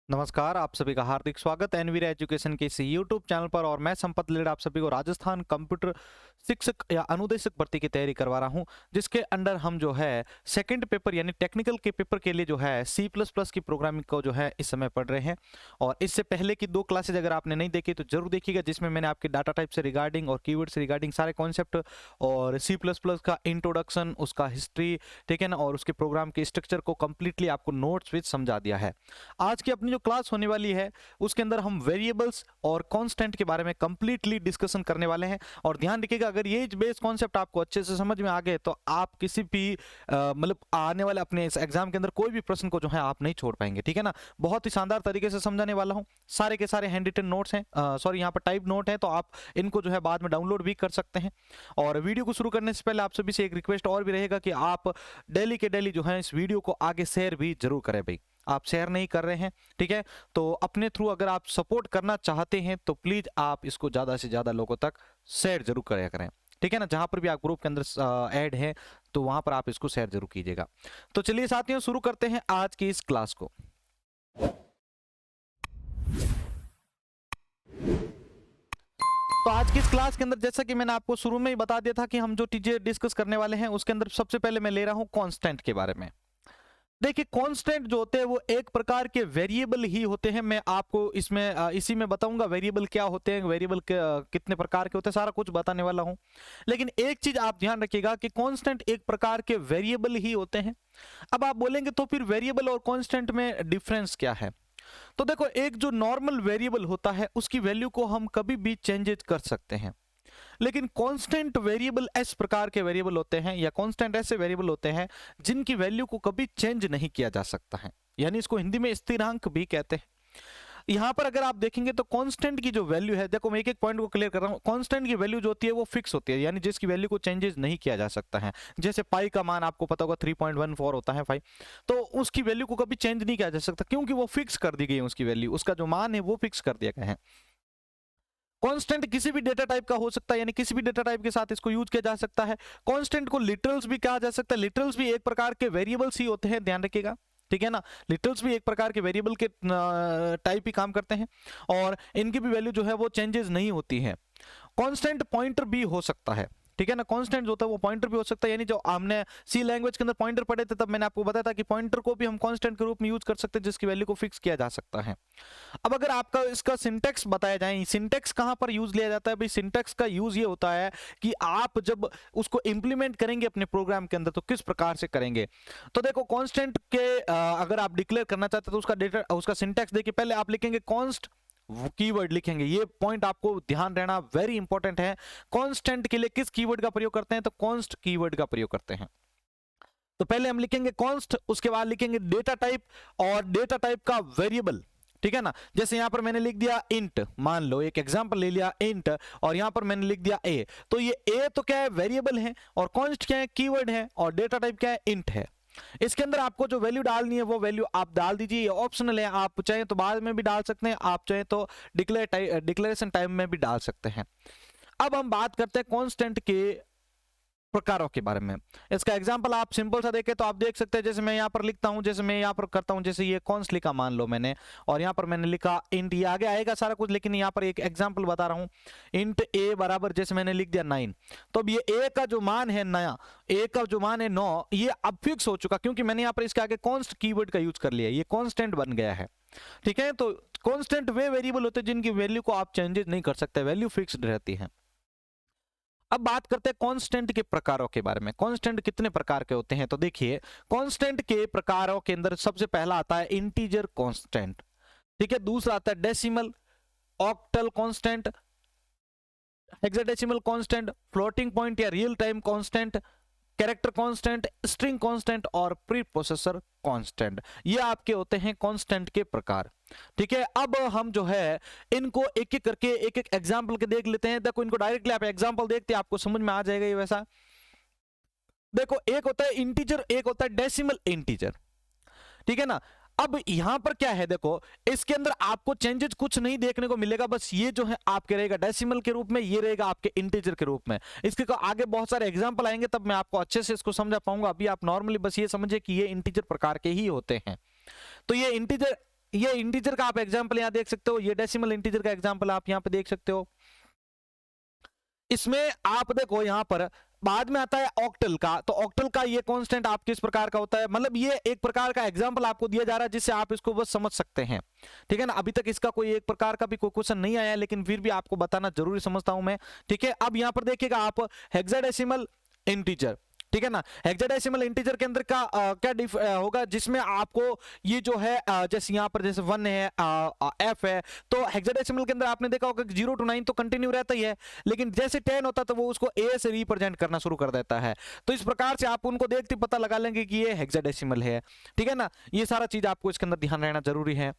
नमस्कार, आप सभी का हार्दिक स्वागत है एनवीरा एजुकेशन के इस यूट्यूब चैनल पर। और मैं संपत लीड आप सभी को राजस्थान कंप्यूटर शिक्षक या अनुदेशक भर्ती की तैयारी करवा रहा हूं, जिसके अंडर हम जो है सेकंड पेपर यानी टेक्निकल के पेपर के लिए जो है C++ की प्रोग्रामिंग को जो है इस समय पढ़ रहे हैं। और इससे पहले की 2 क्लासेज अगर आपने नहीं देखी तो जरूर देखिएगा, जिसमें मैंने आपके डाटा टाइप से रिगार्डिंग और कीवर्ड से रिगार्डिंग सारे कॉन्सेप्ट और C++ का इंट्रोडक्शन, उसका हिस्ट्री, ठीक है ना, और उसके प्रोग्राम के स्ट्रक्चर को कंप्लीटली आपको नोट्स विद समझा दिया है। आज की अपनी जो क्लास होने वाली है उसके अंदर हम वेरिएबल्स और कांस्टेंट के बारे में कंप्लीटली डिस्कशन करने वाले हैं। और ध्यान रखिएगा, अगर ये बेस कॉन्सेप्ट आपको अच्छे से समझ में आ गए तो आप किसी भी मतलब आने वाले अपने इस एग्जाम के अंदर कोई भी प्रश्न को जो है आप नहीं छोड़ पाएंगे, ठीक है ना। बहुत ही शानदार तरीके से समझाने वाला हूं। सारे के सारे हैंड रिटन नोट्स हैं, सॉरी यहाँ पर टाइप नोट है, तो आप इनको जो है बाद में डाउनलोड भी कर सकते हैं। और वीडियो को शुरू करने से पहले आप सभी से एक रिक्वेस्ट और भी रहेगा कि आप डेली के डेली जो है इस वीडियो को आगे शेयर भी जरूर करें भाई। आप शेयर नहीं कर रहे हैं, ठीक है, तो अपने थ्रू अगर आप सपोर्ट करना चाहते हैं तो प्लीज आप इसको ज्यादा से ज्यादा लोगों तक शेयर जरूर करा करें, ठीक है ना। जहां पर भी आप ग्रुप के अंदर ऐड हैं तो वहां पर आप इसको शेयर जरूर कीजिएगा। तो चलिए साथियों, शुरू करते हैं आज की इस क्लास को। तो आज की इस क्लास के अंदर जैसा कि मैंने आपको शुरू में ही बता दिया था कि हम जो चीजें डिस्कस करने वाले हैं उसके अंदर सबसे पहले मैं ले रहा हूं कांस्टेंट के बारे में। देखिए, कांस्टेंट जो होते हैं वो एक प्रकार के वेरिएबल ही होते हैं। मैं आपको इसमें इसी में बताऊंगा वेरिएबल क्या होते हैं, वेरिएबल कितने प्रकार के होते हैं, सारा कुछ बताने वाला हूं। लेकिन एक चीज आप ध्यान रखिएगा कि कांस्टेंट एक प्रकार के वेरिएबल ही होते हैं। अब आप बोलेंगे तो फिर वेरिएबल और कांस्टेंट में डिफरेंस क्या है। तो देखो, एक जो नॉर्मल वेरिएबल होता है उसकी वैल्यू को हम कभी भी चेंजेस कर सकते हैं, लेकिन कांस्टेंट वेरिएबल इस प्रकार के वेरिएबल होते हैं या कांस्टेंट ऐसे वेरिएबल होते हैं जिनकी वैल्यू को कभी चेंज नहीं किया जा सकता है, यानी इसको हिंदी में स्थिरांक भी कहते हैं। यहां पर अगर आप देखेंगे तो कांस्टेंट की जो वैल्यू है, देखो मैं एक एक पॉइंट को क्लियर कर रहा हूं। कांस्टेंट की वैल्यू जो होती है वो फिक्स होती है, यानी जिसकी वैल्यू को चेंजेस नहीं किया जा सकता है। जैसे पाई का मान आपको पता होगा 3.14 होता है पाई, तो उसकी वैल्यू को कभी चेंज नहीं किया जा सकता क्योंकि वो फिक्स कर दी गई है, उसकी वैल्यू, उसका जो मान है वो फिक्स कर दिया गया है। कांस्टेंट किसी भी डेटा टाइप का हो सकता है, यानी किसी भी डेटा टाइप के साथ इसको यूज किया जा सकता है। कांस्टेंट को लिटरल्स भी कहा जा सकता है। लिटरल्स भी एक प्रकार के वेरिएबल्स ही होते हैं, ध्यान रखिएगा, ठीक है ना। लिटरल्स भी एक प्रकार के वेरिएबल के टाइप ही काम करते हैं और इनकी भी वैल्यू जो है वो चेंजेस नहीं होती है। कांस्टेंट पॉइंटर भी हो सकता है, ठीक है ना। कांस्टेंट जो होता है वो पॉइंटर भी हो सकता है, यानी जो हमने सी लैंग्वेज के अंदर पॉइंटर पढ़े थे तब मैंने आपको बताया था कि पॉइंटर को भी हम कांस्टेंट के रूप में यूज कर सकते हैं जिसकी वैल्यू को फिक्स किया जा सकता है। अब अगर आपका इसका सिंटेक्स बताया जाए, सिंटेक्स कहां पर यूज लिया जाता है भाई। सिंटेक्स का यूज ये होता है कि आप जब उसको इंप्लीमेंट करेंगे अपने प्रोग्राम के अंदर तो किस प्रकार से करेंगे। तो देखो, कांस्टेंट के अगर आप डिक्लेयर करना चाहते हैं तो उसका डेटा, उसका सिंटेक्स देखिए, पहले आप लिखेंगे कॉन्स्ट, कीवर्ड लिखेंगे। ये पॉइंट आपको ध्यान रहना वेरी इंपॉर्टेंट है। कांस्टेंट के लिए किस कीवर्ड का प्रयोग करते हैं, तो कॉन्स्ट कीवर्ड का प्रयोग करते हैं। तो पहले हम लिखेंगे कॉन्स्ट, उसके बाद लिखेंगे डेटा टाइप और डेटा टाइप का वेरिएबल, ठीक है ना। जैसे यहां पर मैंने लिख दिया इंट, मान लो एक एग्जांपल ले लिया इंट, और यहां पर मैंने लिख दिया ए, तो ये ए तो क्या है, वेरिएबल है, और कॉन्स्ट क्या है, कीवर्ड है, और डेटा टाइप क्या है, इंट है। इसके अंदर आपको जो वैल्यू डालनी है वो वैल्यू आप डाल दीजिए, ये ऑप्शनल है, आप चाहे तो बाद में भी डाल सकते हैं, आप चाहे तो डिक्लेरेशन टाइम में भी डाल सकते हैं। अब हम बात करते हैं कांस्टेंट के प्रकारों के बारे में। इसका एग्जांपल आप सिंपल सा देखें तो आप देख सकते हैं, जैसे मैं यहाँ पर लिखता हूं, जैसे मैं यहाँ पर करता हूं, जैसे ये कॉन्स्ट लिखा मान लो मैंने, और यहाँ पर मैंने लिखा इंट, ये आगे आएगा सारा कुछ, लेकिन यहाँ पर एक एग्जांपल बता रहा हूं। इंट ए बराबर, जैसे मैंने लिख दिया 9, तो अब ये ए का जो मान है, नया ए का जो मान है 9, ये अब फिक्स हो चुका क्योंकि मैंने यहाँ पर इसके आगे कॉन्स्ट कीवर्ड का यूज कर लिया, ये कॉन्स्टेंट बन गया है, ठीक है। तो कॉन्स्टेंट वे वेरिएबल होते हैं जिनकी वैल्यू को आप चेंजेस नहीं कर सकते, वैल्यू फिक्स्ड रहती है। अब बात करते हैं कांस्टेंट के प्रकारों के बारे में। कांस्टेंट कितने प्रकार के होते हैं, तो देखिए कांस्टेंट के प्रकारों के अंदर सबसे पहला आता है इंटीजर कांस्टेंट, ठीक है। दूसरा आता है decimal, octal constant, hexadecimal constant, floating point या real time constant, character constant, string constant और प्री प्रोसेसर कांस्टेंट। ये आपके होते हैं कांस्टेंट के प्रकार, ठीक है। अब हम जो है इनको एक एक करके एक एक एग्जांपल के देख लेते हैं। देखो, इनको डायरेक्टली आप एग्जांपल देखते हैं आपको समझ में आ जाएगा ये वैसा। देखो, एक होता है इंटीजर, एक होता है डेसिमल इंटीजर, ठीक है ना। अब यहां पर क्या है, देखो इसके अंदर आपको चेंजेस कुछ नहीं देखने को मिलेगा, बस ये जो है आपके रहेगा डेसिमल के रूप में, ये रहेगा आपके इंटीजर के रूप में। इसके आगे बहुत सारे एग्जांपल आएंगे तब मैं आपको अच्छे से इसको समझा पाऊंगा। अभी आप नॉर्मली बस ये समझिए कि ये इंटीजर प्रकार के ही होते हैं। तो ये इंटीजर ये इंटीजर का आप एग्जांपल यहाँ देख सकते हो, ये डेसिमल इंटीजर का एग्जांपल आप यहाँ पे देख सकते हो। इसमें आप देखो यहाँ पर बाद में आता है ऑक्टल का, तो ऑक्टल का ये कांस्टेंट आप किस प्रकार का होता है, मतलब ये एक प्रकार का एग्जांपल आपको दिया जा रहा है जिससे आप इसको बस समझ सकते हैं, ठीक है ना। अभी तक इसका कोई एक प्रकार का भी कोई क्वेश्चन नहीं आया है, लेकिन फिर भी आपको बताना जरूरी समझता हूं मैं, ठीक है। अब यहाँ पर देखिएगा आप हेक्साडेसिमल इंटीजर, ठीक है ना। हेक्साडेसिमल इंटीजर के अंदर का क्या होगा, जिसमें आपको ये जो है जैसे यहाँ पर जैसे 1 है, f है, तो हेक्साडेसिमल के अंदर आपने देखा होगा कि 0 to 9 तो कंटिन्यू रहता ही है, लेकिन जैसे 10 होता तो वो उसको a से रिप्रेजेंट करना शुरू कर देता है। तो इस प्रकार से आप उनको देखते पता लगा लेंगे कि ये हेक्साडेसिमल है, ठीक है ना। ये सारा चीज आपको इसके अंदर ध्यान रहना जरूरी है।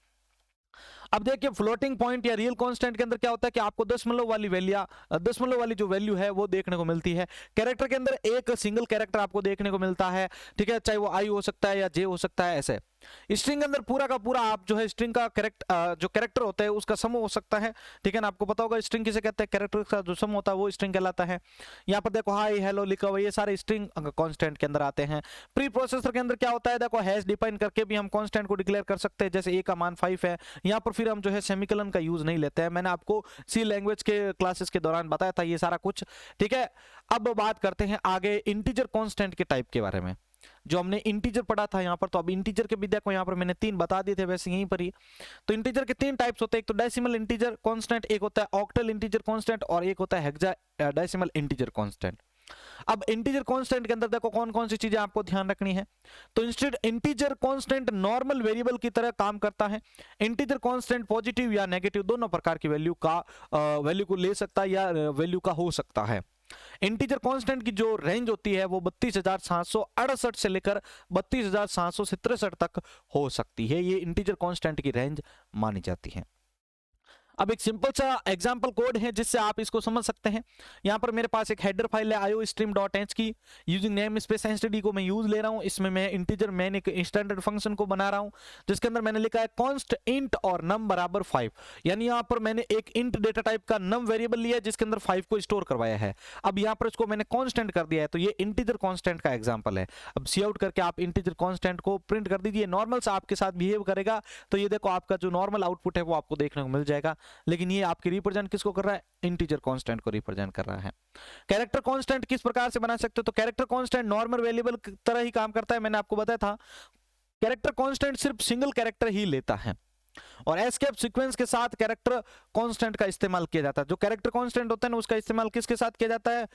अब देखिए फ्लोटिंग पॉइंट या रियल कांस्टेंट के अंदर क्या होता है कि आपको दशमलव वाली जो वैल्यू है वो देखने को मिलती है। कैरेक्टर के अंदर एक सिंगल कैरेक्टर आपको देखने को मिलता है, ठीक है, चाहे वो आई हो सकता है या जे हो सकता है। ऐसे स्ट्रिंग के अंदर पूरा का पूरा आप जो है स्ट्रिंग का जो कैरेक्टर होता है उसका समूह हो सकता है, ठीक है ना। आपको पता होगा स्ट्रिंग किसे कहते हैं, कैरेक्टर का जो समूह होता है वो स्ट्रिंग कहलाता है। यहाँ पर देखो हाई हेलो लिखा हुआ, ये सारे स्ट्रिंग कांस्टेंट के अंदर आते हैं। प्री प्रोसेसर के अंदर क्या होता है, देखो हैश डिफाइन करके भी हम कांस्टेंट को डिक्लेयर कर सकते हैं, जैसे ए का मान 5 है, यहाँ पर फिर हम जो है सेमीकोलन का यूज नहीं लेते हैं। मैंने आपको सी लैंग्वेज के क्लासेस के दौरान बताया था ये सारा कुछ, ठीक है। अब बात करते हैं आगे इंटीजर कांस्टेंट के टाइप के बारे में, जो हमने इंटीजर पढ़ा था यहाँ पर। तो अब इंटीजर के भी देखो यहाँ पर मैंने 3 बता दिए थे वैसे यहीं पर ही। तो इंटीजर के 3 टाइप्स होते हैं, एक तो डेसिमल इंटीजर कांस्टेंट, एक होता है ऑक्टल इंटीजर कांस्टेंट और एक होता है हेक्साडेसिमल इंटीजर कांस्टेंट। अब इंटीजर कांस्टेंट के अंदर देखो कौन कौन सी चीजें आपको ध्यान रखनी है। तो इंटीजर कांस्टेंट नॉर्मल वेरिएबल की तरह काम करता है। इंटीजर कांस्टेंट पॉजिटिव या नेगेटिव दोनों प्रकार की वैल्यू को ले सकता है या वैल्यू का हो सकता है। इंटीजर कांस्टेंट की जो रेंज होती है वो 32,768 से लेकर 32,763 तक हो सकती है। ये इंटीजर कांस्टेंट की रेंज मानी जाती है। अब एक सिंपल सा एग्जांपल कोड है जिससे आप इसको समझ सकते हैं। यहाँ पर मेरे पास एक हेडर फाइल है iostream.h की, यूजिंग नेम स्पेस एसटीडी को मैं यूज ले रहा हूँ। इसमें मैं इंटीजर मैन एक स्टैंडर्ड फंक्शन को बना रहा हूँ जिसके अंदर मैंने लिखा है कॉन्स्ट इंट और नम बराबर 5, यानी यहाँ पर मैंने एक इंट डेटा टाइप का नम वेरिएबल लिया जिसके अंदर 5 को स्टोर करवाया है। अब यहाँ पर इसको मैंने कॉन्स्टेंट कर दिया है, तो ये इंटीजर कॉन्स्टेंट का एग्जाम्पल है। अब सी आउट करके आप इंटीजर कॉन्स्टेंट को प्रिंट कर दीजिए, नॉर्मल सा आपके साथ बिहेव करेगा। तो ये देखो आपका जो नॉर्मल आउटपुट है वो आपको देखने को मिल जाएगा, लेकिन ये आपकी रिप्रेजेंट किसको कर रहा है, इंटीजर कांस्टेंट को रिप्रेजेंट कर रहा है। कैरेक्टर कांस्टेंट किस प्रकार से बना सकते हो, तो कैरेक्टर कांस्टेंट नॉर्मल वेरिएबल की तरह ही काम करता है। मैंने आपको बताया था कैरेक्टर कांस्टेंट सिर्फ सिंगल कैरेक्टर ही लेता है और एस्केप सीक्वेंस के साथ कैरेक्टर कांस्टेंट का इस्तेमाल किया जाता है। जो कैरेक्टर कांस्टेंट होता है ना उसका इस्तेमाल किसके साथ किया जाता है,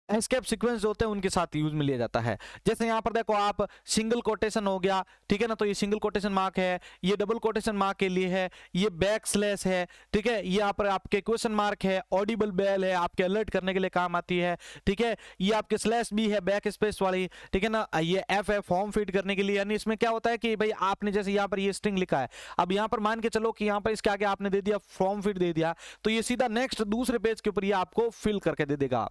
एस्केप सीक्वेंस जो होते हैं उनके साथ यूज में लिया जाता है। जैसे यहाँ पर देखो आप सिंगल कोटेशन हो गया, ठीक है ना, तो ये सिंगल कोटेशन मार्क है, ये डबल कोटेशन मार्क के लिए है, ये बैक स्लैश है, ठीक है, ये यहाँ पर आपके क्वेश्चन मार्क है, ऑडिबल बेल है, आपके अलर्ट करने के लिए काम आती है, ठीक है, ये आपके स्लैश भी है बैक स्पेस वाली, ठीक है ना, ये एफ है फॉर्म फीड करने के लिए। यानी इसमें क्या होता है कि भाई आपने जैसे यहाँ पर ये स्ट्रिंग लिखा है, अब यहाँ पर मान के चलो कि यहाँ पर इसके आगे आपने दे दिया फॉर्म फीड दे दिया, तो ये सीधा नेक्स्ट दूसरे पेज के ऊपर ये आपको फिल करके दे देगा।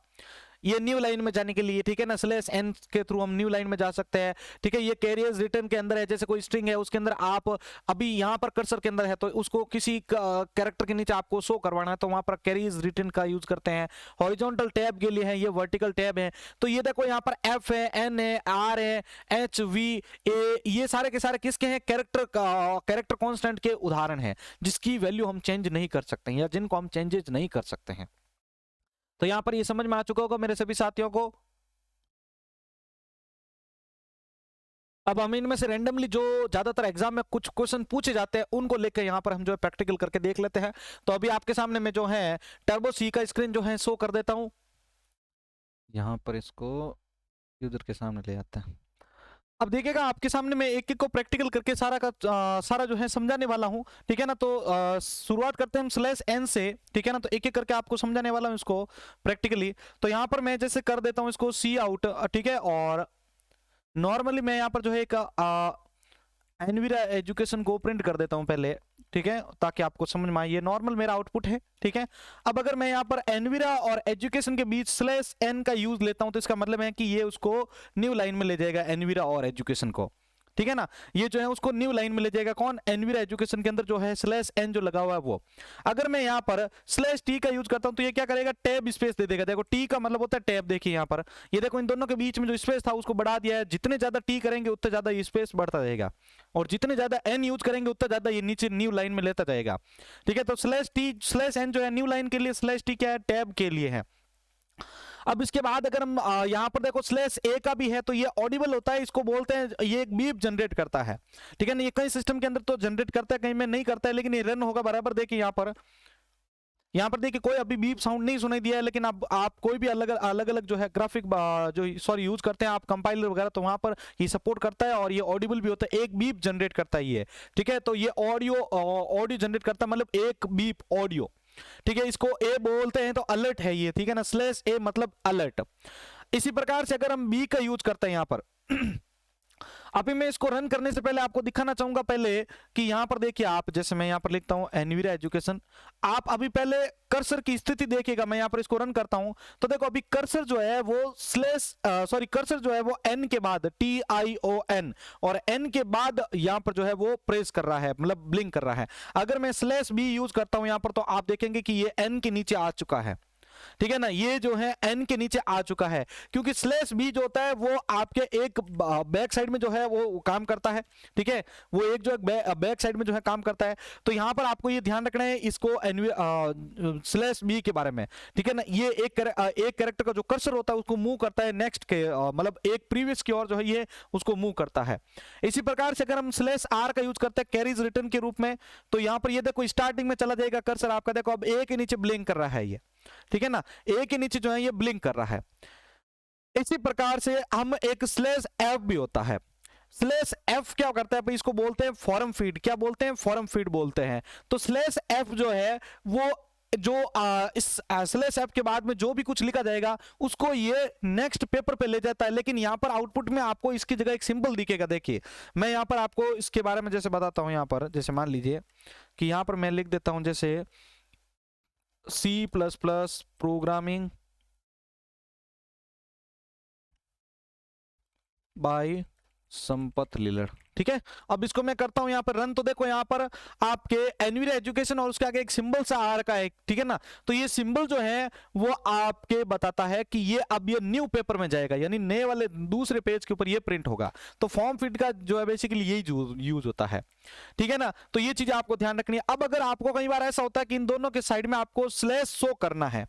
ये न्यू लाइन में जाने के लिए, ठीक है ना, स्लैश एन के थ्रू हम न्यू लाइन में जा सकते हैं, ठीक है। ये कैरियर्स रिटर्न के अंदर है, जैसे कोई स्ट्रिंग है उसके अंदर आप अभी यहाँ पर कर्सर के अंदर है तो उसको किसी कैरेक्टर के नीचे आपको शो करवाना है तो वहां पर कैरियर्स रिटर्न का यूज करते हैं। हॉरिजॉन्टल टैब के लिए है, ये वर्टिकल टैब है। तो ये देखो यहाँ पर एफ है, एन है, आर है, एच वी ए, ये सारे के सारे किसके हैं, कैरेक्टर कांस्टेंट के उदाहरण है जिसकी वैल्यू हम चेंज नहीं कर सकते हैं या जिनको हम चेंजेस नहीं कर सकते हैं। तो यहां पर ये समझ में आ चुका होगा मेरे सभी साथियों को। अब हम इनमें से रैंडमली जो ज्यादातर एग्जाम में कुछ क्वेश्चन पूछे जाते हैं उनको लेकर यहां पर हम जो है प्रैक्टिकल करके देख लेते हैं। तो अभी आपके सामने में जो है टर्बो सी का स्क्रीन जो है शो कर देता हूं, यहां पर इसको यूजर के सामने ले आते हैं। अब देखिएगा आपके सामने मैं एक एक को प्रैक्टिकल करके सारा जो है समझाने वाला हूं, ठीक है ना। तो शुरुआत करते हैं हम स्लैश एन से, ठीक है ना, तो एक एक करके आपको समझाने वाला हूं इसको प्रैक्टिकली। तो यहां पर मैं जैसे कर देता हूं इसको सी आउट, ठीक है, और नॉर्मली मैं यहां पर जो है एक एनवीरा एजुकेशन को प्रिंट कर देता हूं पहले, ठीक है, ताकि आपको समझ में आए। ये नॉर्मल मेरा आउटपुट है, ठीक है। अब अगर मैं यहाँ पर एनवीरा और एजुकेशन के बीच स्लैश एन का यूज लेता हूं तो इसका मतलब है कि ये उसको न्यू लाइन में ले जाएगा एनवीरा और एजुकेशन को, ठीक है ना, ये जो है उसको न्यू लाइन में ले जाएगा कौन, एनवीरा एजुकेशन के अंदर जो है /n जो लगा हुआ है वो। अगर मैं यहाँ पर /t का यूज करता हूँ तो ये क्या करेगा, टैब स्पेस दे देगा। देखो टी का मतलब होता है टैब, देखिए यहाँ पर ये देखो इन दोनों के बीच में जो स्पेस था उसको बढ़ा दिया है। जितने ज्यादा टी करेंगे उतने ज्यादा ये स्पेस बढ़ता रहेगा, और जितने ज्यादा n यूज करेंगे उतना ज्यादा ये नीचे न्यू लाइन में लेता जाएगा। ठीक है, तो /n जो है न्यू लाइन के लिए, /t क्या है, टैब के लिए है। अब इसके बाद अगर हम यहाँ पर देखो /a का भी है तो ये ऑडिबल होता है, इसको बोलते हैं, ये एक बीप जनरेट करता है। ठीक है ना, ये कई सिस्टम के अंदर तो जनरेट करता है, कहीं में नहीं करता है, लेकिन ये रन होगा बराबर। देखिए यहाँ पर देखिए कोई अभी बीप साउंड नहीं सुनाई दिया है, लेकिन अब आप कोई भी अलग अलग जो है ग्राफिक जो यूज करते हैं आप कंपाइलर वगैरह, तो वहां पर ये सपोर्ट करता है और ये ऑडिबल भी होता है, एक बीप जनरेट करता है ये। ठीक है, तो ये ऑडियो जनरेट करता है, मतलब एक बीप ऑडियो। ठीक है, इसको ए बोलते हैं तो अलर्ट है ये। ठीक है ना, /a मतलब अलर्ट। इसी प्रकार से अगर हम बी का यूज करते हैं यहाँ पर अभी मैं इसको रन करने से पहले आपको दिखाना चाहूंगा पहले कि यहाँ पर देखिए आप, जैसे मैं यहाँ पर लिखता हूँ एनवीरा एजुकेशन, आप अभी पहले कर्सर की स्थिति देखिएगा। मैं यहाँ पर इसको रन करता हूँ तो देखो अभी कर्सर जो है वो कर्सर जो है वो n के बाद TION और n के बाद यहाँ पर जो है वो प्रेस कर रहा है, मतलब ब्लिंक कर रहा है। अगर मैं /b यूज करता हूँ यहाँ पर तो आप देखेंगे कि ये n के नीचे आ चुका है। ठीक है ना, ये जो है n के नीचे आ चुका है, क्योंकि /b जो होता है वो आपके एक बैक साइड में जो है वो काम करता है। ठीक है, वो एक जो बैक साइड में जो है काम करता है। तो यहां पर आपको ये ध्यान रखना है इसको /b के बारे में। ठीक है ना, ये एक कैरेक्टर का जो कर्सर होता है उसको मूव करता है नेक्स्ट के मतलब एक प्रीवियस की ओर जो है ये उसको मूव करता है। इसी प्रकार से अगर हम /r का यूज करते हैं कैरीज रिटर्न के रूप में, तो यहां पर ये देखो स्टार्टिंग में चला जाएगा कर्सर आपका, देखो अब ए के नीचे ब्लिंक कर रहा है ये। ठीक है ना, ए के नीचे जो है ये ब्लिंक कर रहा है। इसी प्रकार से हम एक /f भी होता है। /f क्या करता है भाई, इसको बोलते हैं फॉर्म फीड। क्या बोलते हैं, फॉर्म फीड बोलते हैं। तो /f जो है वो जो इस /f के बाद में जो भी कुछ लिखा जाएगा उसको ये नेक्स्ट पेपर पे ले जाता है। लेकिन यहाँ पर आउटपुट में आपको इसकी जगह एक सिंबल दिखेगा। देखिए मैं यहाँ पर आपको इसके बारे में जैसे बताता हूँ, यहाँ पर जैसे मान लीजिए कि यहाँ पर मैं लिख देता हूँ जैसे C++ programming bye Sampat Lilar. ठीक है, अब इसको मैं करता हूं यहाँ पर रन, तो देखो यहाँ पर आपके एनवीरा एजुकेशन और उसके आगे एक सिंबल सा आ रखा है। ठीक है ना, तो ये सिंबल जो है वो आपके बताता है कि ये अब ये न्यू पेपर में जाएगा, यानी नए वाले दूसरे पेज के ऊपर ये प्रिंट होगा। तो फॉर्म फीड का जो है बेसिकली यही यूज होता है। ठीक है ना, तो ये चीज आपको ध्यान रखनी है। अब अगर आपको कई बार ऐसा होता है कि इन दोनों के साइड में आपको /शो करना है,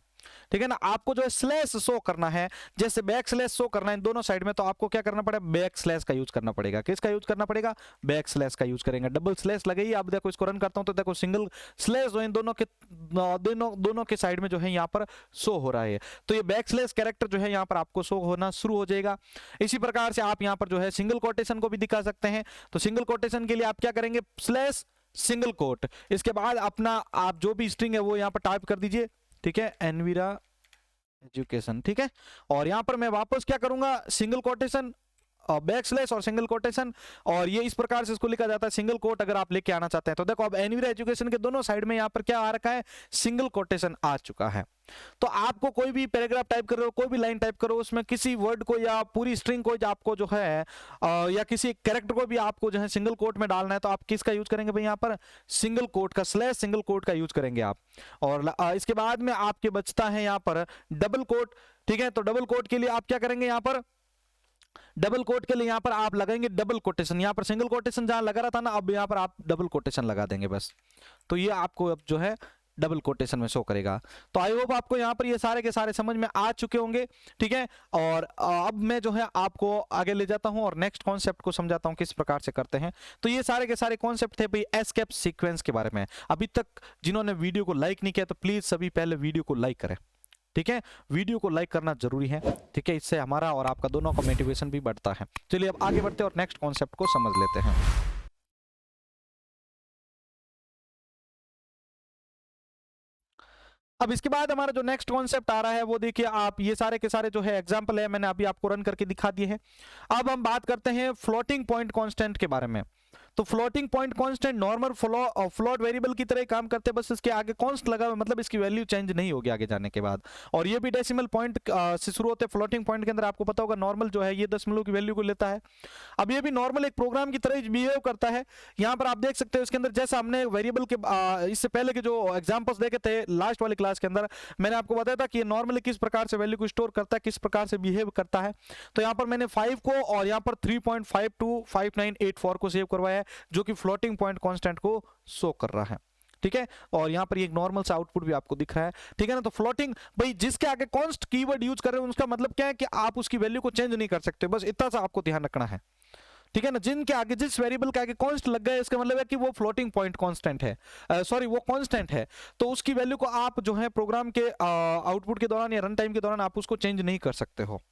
ठीक है ना, आपको जो है /शो करना है, जैसे /शो करना है इन दोनों साइड में, तो आपको क्या करना पड़ेगा, / का यूज करना पड़ेगा। किसका यूज करना पड़ेगा, / का यूज करेंगे। डबल स्लैश लगेगी। अब देखो इसको रन करता हूं तो देखो सिंगल स्लैश जो इन दोनों के साइड में जो है यहाँ पर शो हो रहा है। तो ये / कैरेक्टर जो है यहाँ पर आपको शो होना शुरू हो जाएगा। इसी प्रकार से आप यहाँ पर जो है सिंगल कोटेशन को भी दिखा सकते हैं। तो सिंगल कोटेशन के लिए आप क्या करेंगे, सिंगल कोट, इसके बाद अपना आप जो भी स्ट्रिंग है वो यहाँ पर टाइप कर दीजिए। ठीक है, एनवीरा एजुकेशन। ठीक है, और यहां पर मैं वापस क्या करूंगा, सिंगल कोटेशन / और सिंगल कोटेशन, और ये इस प्रकार से इसको लिखा जाता है सिंगल कोट अगर आप लेके आना चाहते हैं। तो देखो अब एनवीरा एजुकेशन के दोनों साइड में यहाँ पर क्या आ रखा है, सिंगल कोटेशन आ चुका है। तो आपको कोई भी पैराग्राफ टाइप करो, कोई भी लाइन टाइप करो, उसमें किसी वर्ड को या पूरी स्ट्रिंग को आपको जो है या किसी कैरेक्टर को भी आपको जो है सिंगल कोट में डालना है, तो आप किसका यूज करेंगे भाई, यहाँ पर सिंगल कोट का सिंगल कोट का यूज करेंगे आप। और इसके बाद में आपके बचता है यहाँ पर डबल कोट। ठीक है, तो डबल कोट के लिए आप क्या करेंगे, यहाँ पर डबल कोट के लिए यहाँ पर आप लगाएंगे डबल कोटेशन। यहाँ पर सिंगल कोटेशन जहां लगा रहा था ना, अब यहाँ पर आप डबल कोटेशन लगा देंगे बस। तो ये आपको अब जो है डबल कोटेशन में शो करेगा। तो आई होप आपको यहाँ पर ये सारे के सारे समझ में आ चुके होंगे। ठीक है, और अब मैं जो है आपको आगे ले जाता हूँ और नेक्स्ट कॉन्सेप्ट को समझाता हूँ किस प्रकार से करते हैं। तो ये सारे के सारे कॉन्सेप्ट थे भाई एस्केप सीक्वेंस के बारे में। अभी तक जिन्होंने वीडियो को लाइक नहीं किया तो प्लीज सभी पहले वीडियो को लाइक करें। ठीक है, वीडियो को लाइक करना जरूरी है। ठीक है, इससे हमारा और आपका दोनों का मोटिवेशन भी बढ़ता है। चलिए अब आगे बढ़ते हैं और नेक्स्ट कॉन्सेप्ट को समझ लेते हैं। अब इसके बाद हमारा जो नेक्स्ट कॉन्सेप्ट आ रहा है वो देखिए आप, ये सारे के सारे जो है एग्जांपल है मैंने अभी आपको रन करके दिखा दिए हैं। अब हम बात करते हैं फ्लोटिंग पॉइंट कांस्टेंट के बारे में। तो floating point constant normal float variable की तरह काम करते हैं, बस इसके आगे कॉन्स्ट लगा हुआ है, मतलब इसकी वैल्यू चेंज नहीं होगी आगे जाने के बाद। और ये भी डेसिमल पॉइंट से शुरू होते हैं। फ्लोटिंग पॉइंट के अंदर आपको पता होगा नॉर्मल जो है ये दशमलव की वैल्यू को लेता है। अब ये भी नॉर्मल एक प्रोग्राम की तरह बिहेव करता है। यहाँ पर आप देख सकते हो इसके अंदर जैसा हमने वेरिएबल के इससे पहले के जो एग्जांपल्स देखे थे लास्ट वाली क्लास के अंदर, मैंने आपको बताया था कि ये नॉर्मली किस प्रकार से वैल्यू को स्टोर करता है, किस प्रकार से बिहेव करता है। तो यहाँ पर मैंने 5 को और यहाँ पर 3.525984 को सेव करवाया है, जो कि फ्लोटिंग पॉइंट कांस्टेंट को शो कर रहा है। ठीक है, और यहाँ पर एक नॉर्मल सा आउटपुट भी आपको दिख रहा है। ठीक है ना, तो फ्लोटिंग भाई जिसके आगे कॉन्स्ट कीवर्ड यूज कर रहे हैं उसका मतलब क्या है कि आप उसकी वैल्यू को चेंज नहीं कर सकते, बस इतना सा आपको ध्यान रखना है। ठीक है ना, जिनके आगे जिस वेरिएबल के आगे कांस्ट लग गया इसका मतलब है कि वो फ्लोटिंग पॉइंट कांस्टेंट है, सॉरी वो कांस्टेंट है, तो उसकी वैल्यू को आप जो है प्रोग्राम के आउटपुट के दौरान या रन टाइम के दौरान आप उसको चेंज नहीं कर सकते हो।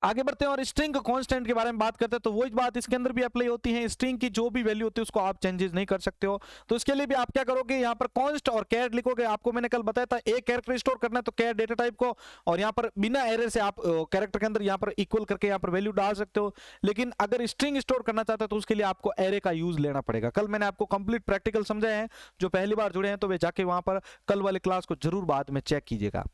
आगे बढ़ते हैं और स्ट्रिंग कांस्टेंट के बारे में बात करते हैं, तो वही बात इसके अंदर भी अप्लाई होती है। स्ट्रिंग की जो भी वैल्यू होती है उसको आप चेंजेस नहीं कर सकते हो। तो इसके लिए भी आप क्या करोगे, यहाँ पर कॉन्स्ट और कैर लिखोगे। आपको मैंने कल बताया था एक कैरेक्टर स्टोर करना है तो कैर डेटा टाइप को, और यहाँ पर बिना एरर से आप कैरेक्टर के अंदर यहाँ पर इक्वल करके यहाँ पर वैल्यू डाल सकते हो। लेकिन अगर स्ट्रिंग स्टोर करना चाहते हो तो उसके लिए आपको एरे का यूज लेना पड़ेगा। कल मैंने आपको कंप्लीट प्रैक्टिकल समझाए हैं, जो पहली बार जुड़े हैं तो वे जाके वहां पर कल वाली क्लास को जरूर बाद में चेक कीजिएगा।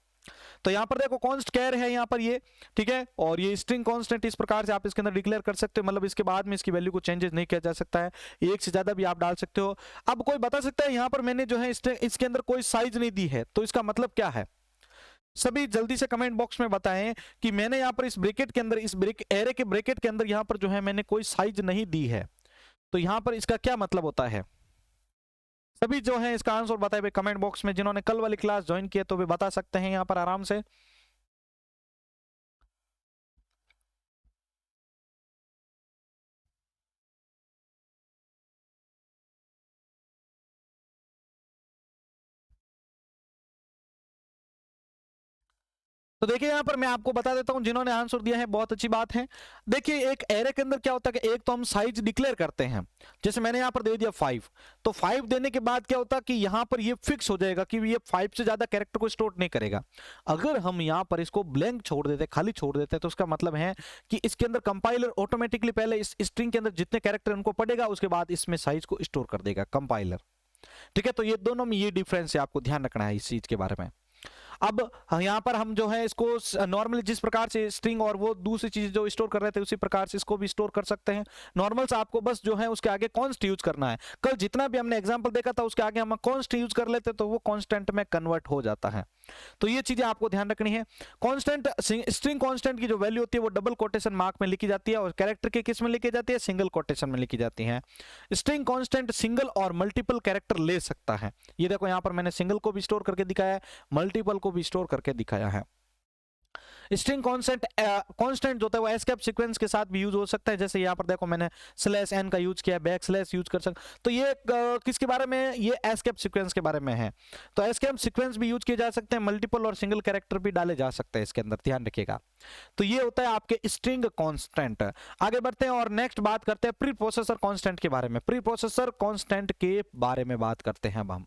तो यहां पर देखो कॉन्स्ट कैर है यहाँ पर ये, ठीक है, और ये स्ट्रिंग कांस्टेंट इस प्रकार से आप इसके अंदर डिक्लेयर कर सकते हो, मतलब इसके बाद में इसकी वैल्यू को चेंजेस नहीं किया जा सकता है, एक से ज्यादा भी आप डाल सकते हो। अब कोई बता सकता है यहाँ पर मैंने जो है इसके अंदर कोई साइज नहीं दी है, तो इसका मतलब क्या है? सभी जल्दी से कमेंट बॉक्स में बताएं कि मैंने यहाँ पर इस ब्रैकेट के अंदर, इस एरे के ब्रैकेट के अंदर यहाँ पर जो है मैंने कोई साइज नहीं दी है, तो यहाँ पर इसका क्या मतलब होता है? सभी जो है इसका आंसर बताए भाई कमेंट बॉक्स में। जिन्होंने कल वाली क्लास ज्वाइन किया तो वे बता सकते हैं यहाँ पर आराम से। तो देखिए यहाँ पर मैं आपको बता देता हूं, जिन्होंने आंसर दिया है बहुत अच्छी बात है। देखिए एक एरे के अंदर क्या होता है कि एक तो हम साइज डिक्लेयर करते हैं, जैसे मैंने यहाँ पर दे दिया 5, तो 5 देने के बाद क्या होता है कि यहाँ पर ये फिक्स हो जाएगा कि ये 5 से ज्यादा कैरेक्टर को स्टोर नहीं करेगा। अगर हम यहाँ पर इसको ब्लैंक छोड़ देते, खाली छोड़ देते, तो उसका मतलब है कि इसके अंदर कंपाइलर ऑटोमेटिकली पहले इस स्ट्रिंग के अंदर जितने कैरेक्टर उनको पढ़ेगा, उसके बाद इसमें साइज को स्टोर कर देगा कंपाइलर। ठीक है, तो ये दोनों में ये डिफरेंस है, आपको ध्यान रखना है इस चीज के बारे में। अब यहाँ पर हम जो है इसको नॉर्मली जिस प्रकार से स्ट्रिंग और वो दूसरी चीज जो स्टोर कर रहे थे उसी प्रकार से इसको भी स्टोर कर सकते हैं। नॉर्मल से आपको बस जो है उसके आगे कॉन्स्ट यूज करना है। कल जितना भी हमने एग्जांपल देखा था उसके आगे हम कॉन्स्ट यूज कर लेते तो वो कांस्टेंट में कन्वर्ट हो जाता है। तो ये चीजें आपको ध्यान रखनी है। कांस्टेंट स्ट्रिंग कांस्टेंट की जो वैल्यू होती है वो डबल कोटेशन मार्क में लिखी जाती है, और कैरेक्टर के किस में लिखी जाती है? सिंगल कोटेशन में लिखी जाती है। स्ट्रिंग कांस्टेंट सिंगल और मल्टीपल कैरेक्टर ले सकता है। ये देखो यहाँ पर मैंने सिंगल को भी स्टोर करके दिखाया है, मल्टीपल को भी स्टोर करके दिखाया है। स्ट्रिंग कांस्टेंट जो होता है वो एस्केप सीक्वेंस के साथ भी यूज हो सकता है, जैसे यहाँ पर देखो मैंने /n का यूज किया, बैकस्लैश यूज कर सकते। तो ये किसके बारे में? ये एस्केप सीक्वेंस के बारे में है। तो एस्केप सीक्वेंस भी यूज किए जा सकते हैं, मल्टीपल और सिंगल कैरेक्टर भी डाले जा सकते हैं इसके अंदर, ध्यान रखिएगा। तो ये होता है आपके स्ट्रिंग कांस्टेंट। आगे बढ़ते हैं और नेक्स्ट बात करते हैं प्री प्रोसेसर कांस्टेंट के बारे में। प्री प्रोसेसर कांस्टेंट के बारे में बात करते हैं अब हम।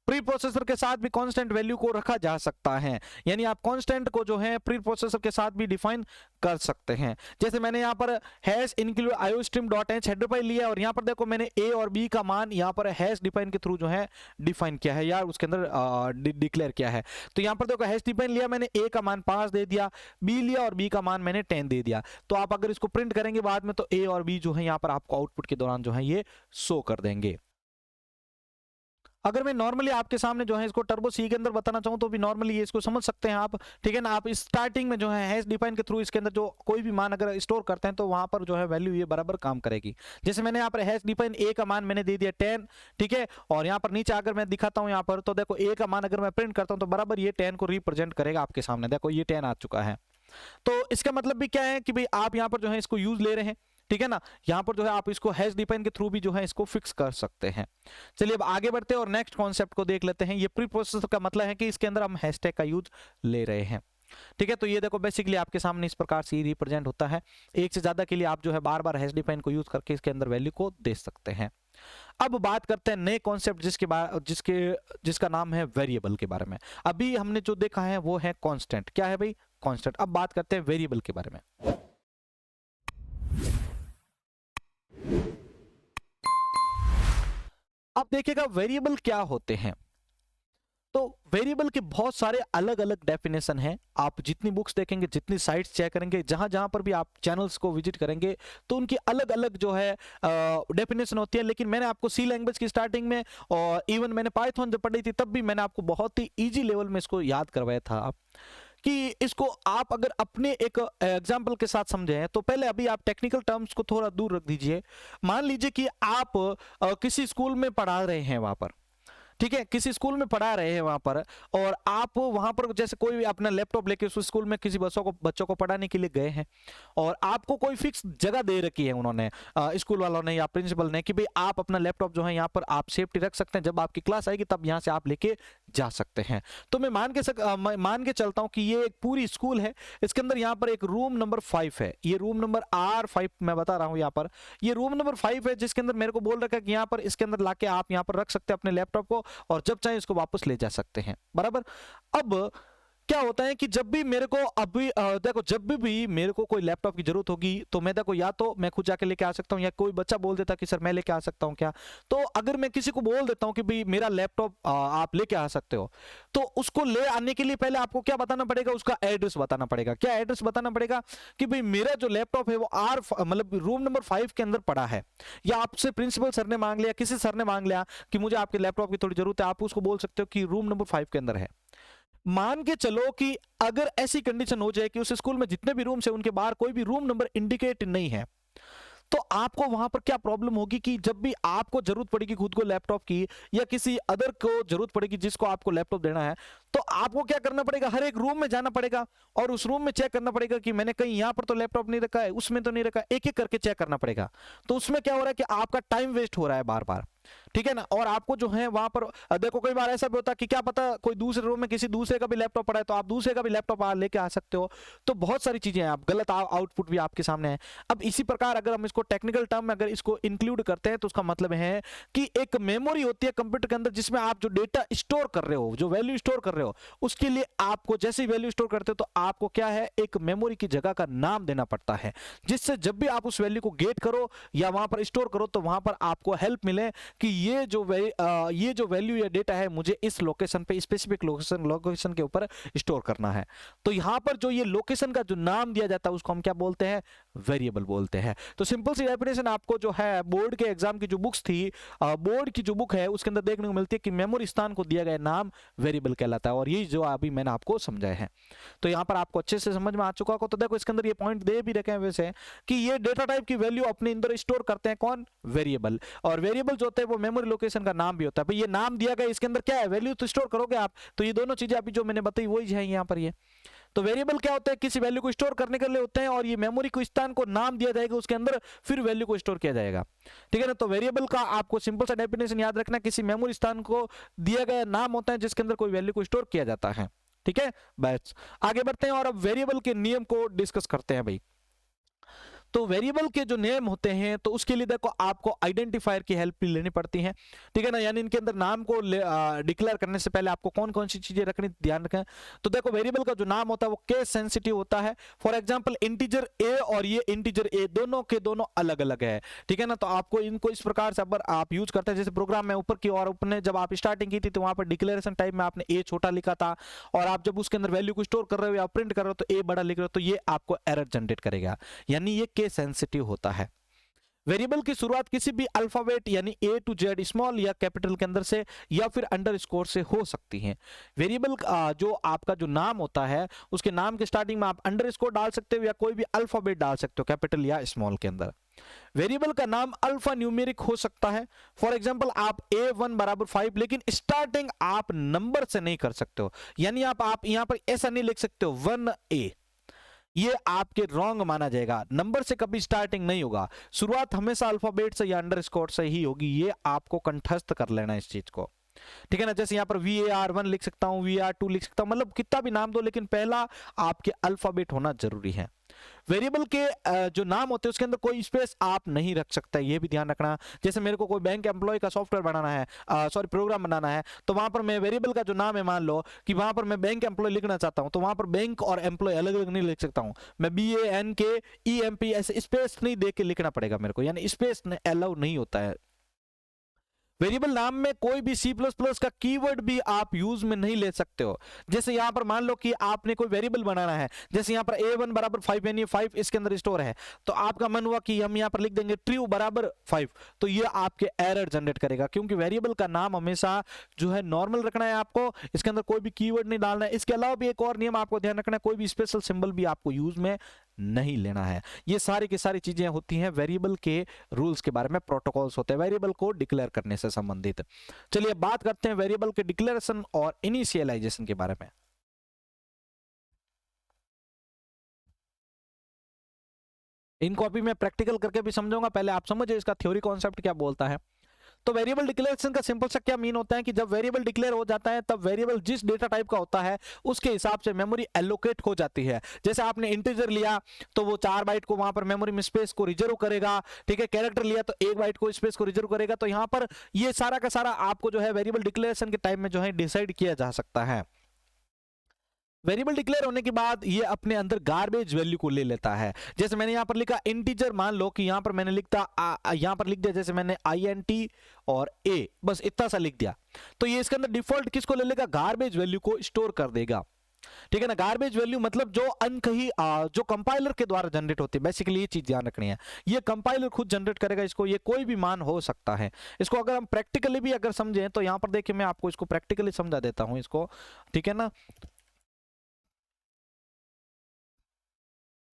प्री प्रोसेसर के साथ भी कांस्टेंट वैल्यू को रखा जा सकता है, यानी आप कांस्टेंट को जो है प्री प्रोसेसर के साथ भी डिफाइन कर सकते हैं। जैसे मैंने यहाँ पर hash include iostream.h header file लिया और यहाँ पर देखो मैंने a और b का मान यहाँ पर हैश डिफाइन के थ्रू जो है डिफाइन किया है, यार उसके अंदर डिक्लेयर किया है। तो यहाँ पर देखो हैश डिफाइन लिया मैंने, a का मान 5 दे दिया, b लिया और b का मान मैंने 10 दे दिया। तो आप अगर इसको प्रिंट करेंगे बाद में तो a और b जो है यहाँ पर आपको आउटपुट के दौरान जो है ये शो कर देंगे। अगर मैं नॉर्मली आपके सामने जो है इसको टर्बो सी के अंदर बताना चाहूँ तो भी नॉर्मली ये इसको समझ सकते हैं आप। ठीक है ना, आप स्टार्टिंग में जो है हैश डिफाइन के थ्रू इसके अंदर जो कोई भी मान अगर स्टोर करते हैं तो वहां पर जो है वैल्यू ये बराबर काम करेगी। जैसे मैंने यहाँ पर हैश डिफाइन a का मान मैंने दे दिया 10, ठीक है, और यहाँ पर नीचे अगर मैं दिखाता हूँ यहाँ पर तो देखो a का मान अगर मैं प्रिंट करता हूँ तो बराबर ये 10 को रिप्रेजेंट करेगा आपके सामने। देखो ये 10 आ चुका है। तो इसका मतलब भी क्या है कि भाई आप यहाँ पर जो है इसको यूज ले रहे हैं, ठीक है ना, यहाँ पर जो है आप इसको हैश डिफाइन के थ्रू भी जो है इसको फिक्स कर सकते हैं। चलिए अब आगे बढ़ते हैं और नेक्स्ट कॉन्सेप्ट को देख लेते हैं। ये प्री प्रोसेसर का मतलब है कि इसके अंदर हम हैशटैग का यूज ले रहे हैं। ठीक है, तो ये देखो बेसिकली आपके सामने इस प्रकार से रिप्रेजेंट होता है। एक से ज्यादा के लिए आप जो है बार बार हैश डिफाइन को यूज करके इसके अंदर वैल्यू को दे सकते हैं। अब बात करते हैं नए कॉन्सेप्ट जिसका नाम है वेरिएबल के बारे में। अभी हमने जो देखा है वो है कांस्टेंट। क्या है भाई? कांस्टेंट। अब बात करते हैं वेरिएबल के बारे में। अब देखिएगा वेरिएबल क्या होते हैं। तो वेरिएबल के बहुत सारे अलग अलग डेफिनेशन हैं। आप जितनी बुक्स देखेंगे, जितनी साइट्स चेक करेंगे, जहां जहां पर भी आप चैनल्स को विजिट करेंगे, तो उनकी अलग अलग जो है डेफिनेशन होती है। लेकिन मैंने आपको सी लैंग्वेज की स्टार्टिंग में और इवन मैंने पाइथन जब पढ़ी थी तब भी मैंने आपको बहुत ही ईजी लेवल में इसको याद करवाया था कि इसको आप अगर अपने एक एग्जाम्पल के साथ समझें। तो पहले अभी आप टेक्निकल टर्म्स को थोड़ा दूर रख दीजिए। मान लीजिए कि आप किसी स्कूल में पढ़ा रहे हैं, वहां पर ठीक है, किसी स्कूल में पढ़ा रहे हैं वहां पर, और आप वहां पर जैसे कोई भी अपना लैपटॉप लेके उस स्कूल में किसी बच्चों को पढ़ाने के लिए गए हैं, और आपको कोई फिक्स जगह दे रखी है उन्होंने, स्कूल वालों ने या प्रिंसिपल ने, कि भाई आप अपना लैपटॉप जो है यहाँ पर आप सेफ्टी रख सकते हैं, जब आपकी क्लास आएगी तब यहाँ से आप लेके जा सकते हैं। तो मैं मान के चलता हूँ कि ये एक पूरी स्कूल है, इसके अंदर यहाँ पर एक रूम नंबर 5 है, ये रूम नंबर R5 मैं बता रहा हूँ यहाँ पर, ये रूम नंबर 5 है, जिसके अंदर मेरे को बोल रखा है कि यहाँ पर इसके अंदर लाके आप यहाँ पर रख सकते हैं अपने लैपटॉप को, और जब चाहे इसको वापस ले जा सकते हैं, बराबर। अब क्या होता है कि जब भी मेरे को अभी देखो, जब भी मेरे को कोई लैपटॉप की जरूरत होगी तो मैं देखो या तो मैं खुद जाके लेके आ सकता हूँ, या कोई बच्चा बोल देता कि सर मैं लेके आ सकता हूँ क्या। तो अगर मैं किसी को बोल देता हूँ कि भाई मेरा लैपटॉप आप लेके आ सकते हो, तो उसको ले आने के लिए पहले आपको क्या बताना पड़ेगा, उसका एड्रेस बताना पड़ेगा। क्या एड्रेस बताना पड़ेगा कि भाई मेरा जो लैपटॉप है वो मतलब रूम नंबर 5 के अंदर पड़ा है, या आपसे प्रिंसिपल सर ने मांग लिया, किसी सर ने मांग लिया कि मुझे आपके लैपटॉप की थोड़ी जरूरत है, आप उसको बोल सकते हो कि रूम नंबर 5 के अंदर है। मान के चलो कि अगर ऐसी कंडीशन हो जाए कि उस स्कूल में जितने भी रूम्स हैं उनके बाहर कोई भी रूम नंबर इंडिकेट नहीं है, तो आपको वहां पर क्या प्रॉब्लम होगी कि जब भी आपको जरूरत पड़ेगी खुद को लैपटॉप की, या किसी अदर को जरूरत पड़ेगी जिसको आपको लैपटॉप देना है, तो आपको क्या करना पड़ेगा, हर एक रूम में जाना पड़ेगा और उस रूम में चेक करना पड़ेगा कि मैंने कहीं यहां पर तो लैपटॉप नहीं रखा है, उसमें तो नहीं रखा, एक एक करके चेक करना पड़ेगा। तो उसमें क्या हो रहा है कि आपका टाइम वेस्ट हो रहा है बार बार, ठीक है ना। और आपको जो है वहां पर देखो, कई बार ऐसा भी होता है कि क्या पता कोई दूसरे रूम में किसी दूसरे का भी लैपटॉप पड़ा है, तो आप दूसरे का भी लैपटॉप लेके आ सकते हो। तो बहुत सारी चीजें हैं, आप गलत आउटपुट भी आपके सामने है। अब इसी प्रकार अगर हम इसको टेक्निकल टर्म में अगर इसको इंक्लूड करते हैं, तो उसका मतलब है कि एक मेमोरी होती है कंप्यूटर के अंदर, जिसमें आप जो डेटा स्टोर कर रहे हो, जो वैल्यू स्टोर कर रहे हो, उसके लिए आपको जैसे ही वैल्यू स्टोर करते हो तो आपको क्या है, एक मेमोरी की जगह का नाम देना पड़ता है, जिससे जब भी आप उस वैल्यू को गेट करो या वहां पर स्टोर करो, तो वहां पर आपको हेल्प मिले कि ये जो वैल्यू या डेटा है मुझे इस लोकेशन पे, स्पेसिफिक लोकेशन के ऊपर स्टोर करना है। तो यहां पर जो ये लोकेशन का जो नाम दिया जाता है उसको हम क्या बोलते हैं, वेरिएबल बोलते हैं। तो सिंपल सी डेफिनेशन आपको जो है बोर्ड के एग्जाम की जो बुक्स थी, बोर्ड की जो बुक है उसके अंदर देखने को मिलती है कि मेमोरी स्थान को दिया गया नाम वेरिएबल कहलाता है, और यही जो अभी मैंने आपको समझाया है। तो यहां पर आपको अच्छे से समझ में आ चुका होगा। तो देखो इसके अंदर ये पॉइंट दे भी रखे हैं वैसे, कि ये डेटा टाइप की वैल्यू अपने अंदर स्टोर करते हैं कौन, वेरिएबल। और वेरिएबल जो होता है वो मेमोरी लोकेशन का नाम भी होता है। भाई ये नाम दिया गया, इसके अंदर क्या है, वैल्यू तो स्टोर करोगे आप, तो ये दोनों चीजें अभी जो मैंने बताई वही है यहाँ पर। ये तो वेरिएबल क्या होता है, किसी वैल्यू को स्टोर करने के लिए होते हैं, और ये मेमोरी को स्थान को नाम दिया जाएगा उसके अंदर, फिर वैल्यू को स्टोर किया जाएगा, ठीक है ना। तो वेरिएबल का आपको सिंपल सा डेफिनेशन याद रखना, किसी मेमोरी स्थान को दिया गया नाम होता है जिसके अंदर कोई वैल्यू को स्टोर किया जाता है, ठीक है। बस आगे बढ़ते हैं और अब वेरिएबल के नियम को डिस्कस करते हैं भाई। तो वेरिएबल के जो नेम होते हैं, तो उसके लिए देखो आपको आइडेंटिफायर की हेल्प भी लेनी पड़ती है, ठीक है ना। यानी इनके अंदर नाम को डिक्लेयर करने से पहले आपको कौन कौन सी चीजें रखनी, ध्यान रखें। तो देखो वेरिएबल का जो नाम होता है वो केस सेंसिटिव होता है। फॉर एग्जांपल इंटीजर ए और ये इंटीजर ए दोनों के दोनों अलग अलग है, ठीक है ना। तो आपको इनको इस प्रकार से अगर आप यूज करते हैं, जैसे प्रोग्राम में ऊपर की ओर अपने जब आप स्टार्टिंग की थी तो वहां पर डिक्लेरेशन टाइप में आपने ए छोटा लिखा था, और आप जब उसके अंदर वैल्यू को स्टोर कर रहे हो या प्रिंट कर रहे हो तो ए बड़ा लिख रहे हो, तो ये आपको एरर जनरेट करेगा, यानी ये केस सेंसिटिव होता है। वेरिएबल की शुरुआत किसी भी अल्फाबेट यानी ए टू जेड, स्मॉल या कैपिटल के अंदर से या फिर अंडरस्कोर से हो सकती है। वेरिएबल जो आपका जो नाम होता है उसके नाम के स्टार्टिंग में आप अंडरस्कोर डाल सकते हो या कोई भी अल्फाबेट डाल सकते हो कैपिटल या स्मॉल के अंदर। वेरिएबल का नाम अल्फा न्यूमेरिक हो सकता है। फॉर एग्जांपल आप a1 बराबर 5, लेकिन स्टार्टिंग आप नंबर से नहीं कर सकते हो, यानी आप यहां पर ऐसा नहीं लिख सकते हो 1a, ये आपके रॉन्ग माना जाएगा। नंबर से कभी स्टार्टिंग नहीं होगा, शुरुआत हमेशा अल्फाबेट से या अंडरस्कोर से ही होगी, ये आपको कंठस्थ कर लेना इस चीज को, ठीक है ना। जैसे यहाँ पर VAR1 लिख सकता हूँ, VAR2 लिख सकता हूँ, मतलब कितना भी नाम दो, लेकिन पहला आपके अल्फाबेट होना जरूरी है। वेरिएबल के जो नाम होते हैं उसके अंदर कोई स्पेस आप नहीं रख सकते, ये भी ध्यान रखना। जैसे मेरे को कोई बैंक एम्प्लॉय का सॉफ्टवेयर बनाना है, प्रोग्राम बनाना है, तो वहां पर मैं वेरिएबल का जो नाम है, मान लो कि वहां पर मैं बैंक एम्प्लॉय लिखना चाहता हूं, तो वहां पर बैंक और एम्प्लॉय अलग अलग नहीं लिख सकता हूं, मैं BANKEMP ऐसे स्पेस नहीं दे के लिखना पड़ेगा मेरे को, यानी स्पेस अलाउ नहीं होता है। वेरिएबल नाम में कोई भी C++ का कीवर्ड भी आप यूज में नहीं ले सकते हो। जैसे यहां पर मान लो कि आपने कोई वेरिएबल बनाना है, जैसे यहां पर a1 बराबर 5 यानी 5 इसके अंदर स्टोर है, तो आपका मन हुआ कि हम यहां पर लिख देंगे ट्रू बराबर 5, तो ये आपके एरर जनरेट करेगा, क्योंकि वेरिएबल का नाम हमेशा जो है नॉर्मल रखना है आपको, इसके अंदर कोई भी कीवर्ड नहीं डालना है। इसके अलावा भी एक और नियम आपको ध्यान रखना है, कोई भी स्पेशल सिंबल भी आपको यूज में नहीं लेना है। ये सारी की सारी चीजें होती हैं वेरिएबल के रूल्स के बारे में, प्रोटोकॉल्स होते हैं वेरिएबल को डिक्लेयर करने से संबंधित। चलिए बात करते हैं वेरिएबल के डिक्लेरेशन और इनिशियलाइजेशन के बारे में। इनको अभी मैं प्रैक्टिकल करके भी समझाऊंगा, पहले आप समझिए इसका थ्योरी कॉन्सेप्ट क्या बोलता है। तो वेरिएबल डिक्लेरेशन का सिंपल सा क्या मीन होता है कि जब वेरिएबल डिक्लेयर हो जाता है तब वेरिएबल जिस डेटा टाइप का होता है उसके हिसाब से मेमोरी एलोकेट हो जाती है। जैसे आपने इंटीजर लिया तो वो 4 बाइट को वहां पर मेमोरी में स्पेस को रिजर्व करेगा, ठीक है। कैरेक्टर लिया तो 1 बाइट को स्पेस को रिजर्व करेगा। तो यहां पर ये सारा का सारा आपको जो है वेरिएबल डिक्लेरेशन के टाइम में जो है डिसाइड किया जा सकता है। वेरिएबल डिक्लेयर होने के बाद ये अपने अंदर गार्बेज वैल्यू को ले लेता है। जैसे मैंने यहां पर लिखा इंटीजर, मान लो कि यहां पर मैंने यहां पर लिख दिया, जैसे मैंने INT और A, बस इतना सा लिख दिया, तो ये इसके अंदर डिफॉल्ट किसको ले लेगा, गार्बेज वैल्यू को स्टोर कर देगा, ठीक है ना। गार्बेज वैल्यू मतलब जो अनकही जो कंपाइलर के द्वारा जनरेट होती है, बेसिकली ये चीज ध्यान रखनी है, ये कंपाइलर खुद जनरेट करेगा इसको, ये कोई भी मान हो सकता है। इसको अगर हम प्रैक्टिकली भी अगर समझें तो यहां पर देखिए मैं आपको इसको प्रैक्टिकली समझा देता हूं इसको, ठीक है ना।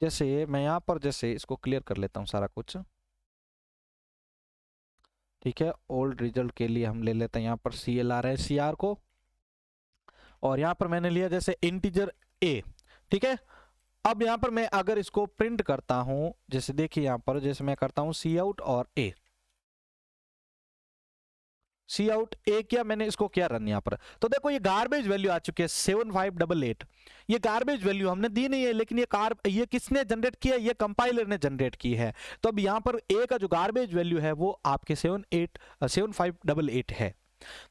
जैसे मैं यहां पर जैसे इसको क्लियर कर लेता हूं सारा कुछ, ठीक है। ओल्ड रिजल्ट के लिए हम ले लेते हैं यहां पर CLR है CR को, और यहां पर मैंने लिया जैसे इंटीजर A, ठीक है। अब यहां पर मैं अगर इसको प्रिंट करता हूं, जैसे देखिए यहां पर जैसे मैं करता हूं Cout और A, Cout A किया मैंने, इसको किया रन यहां पर, तो देखो ये गार्बेज वैल्यू आ चुकी है 7588। ये गार्बेज वैल्यू हमने दी नहीं है, लेकिन ये किसने जनरेट किया, ये कंपाइलर ने जनरेट की है। तो अब यहां पर A का जो गार्बेज वैल्यू है वो आपके 7588 है।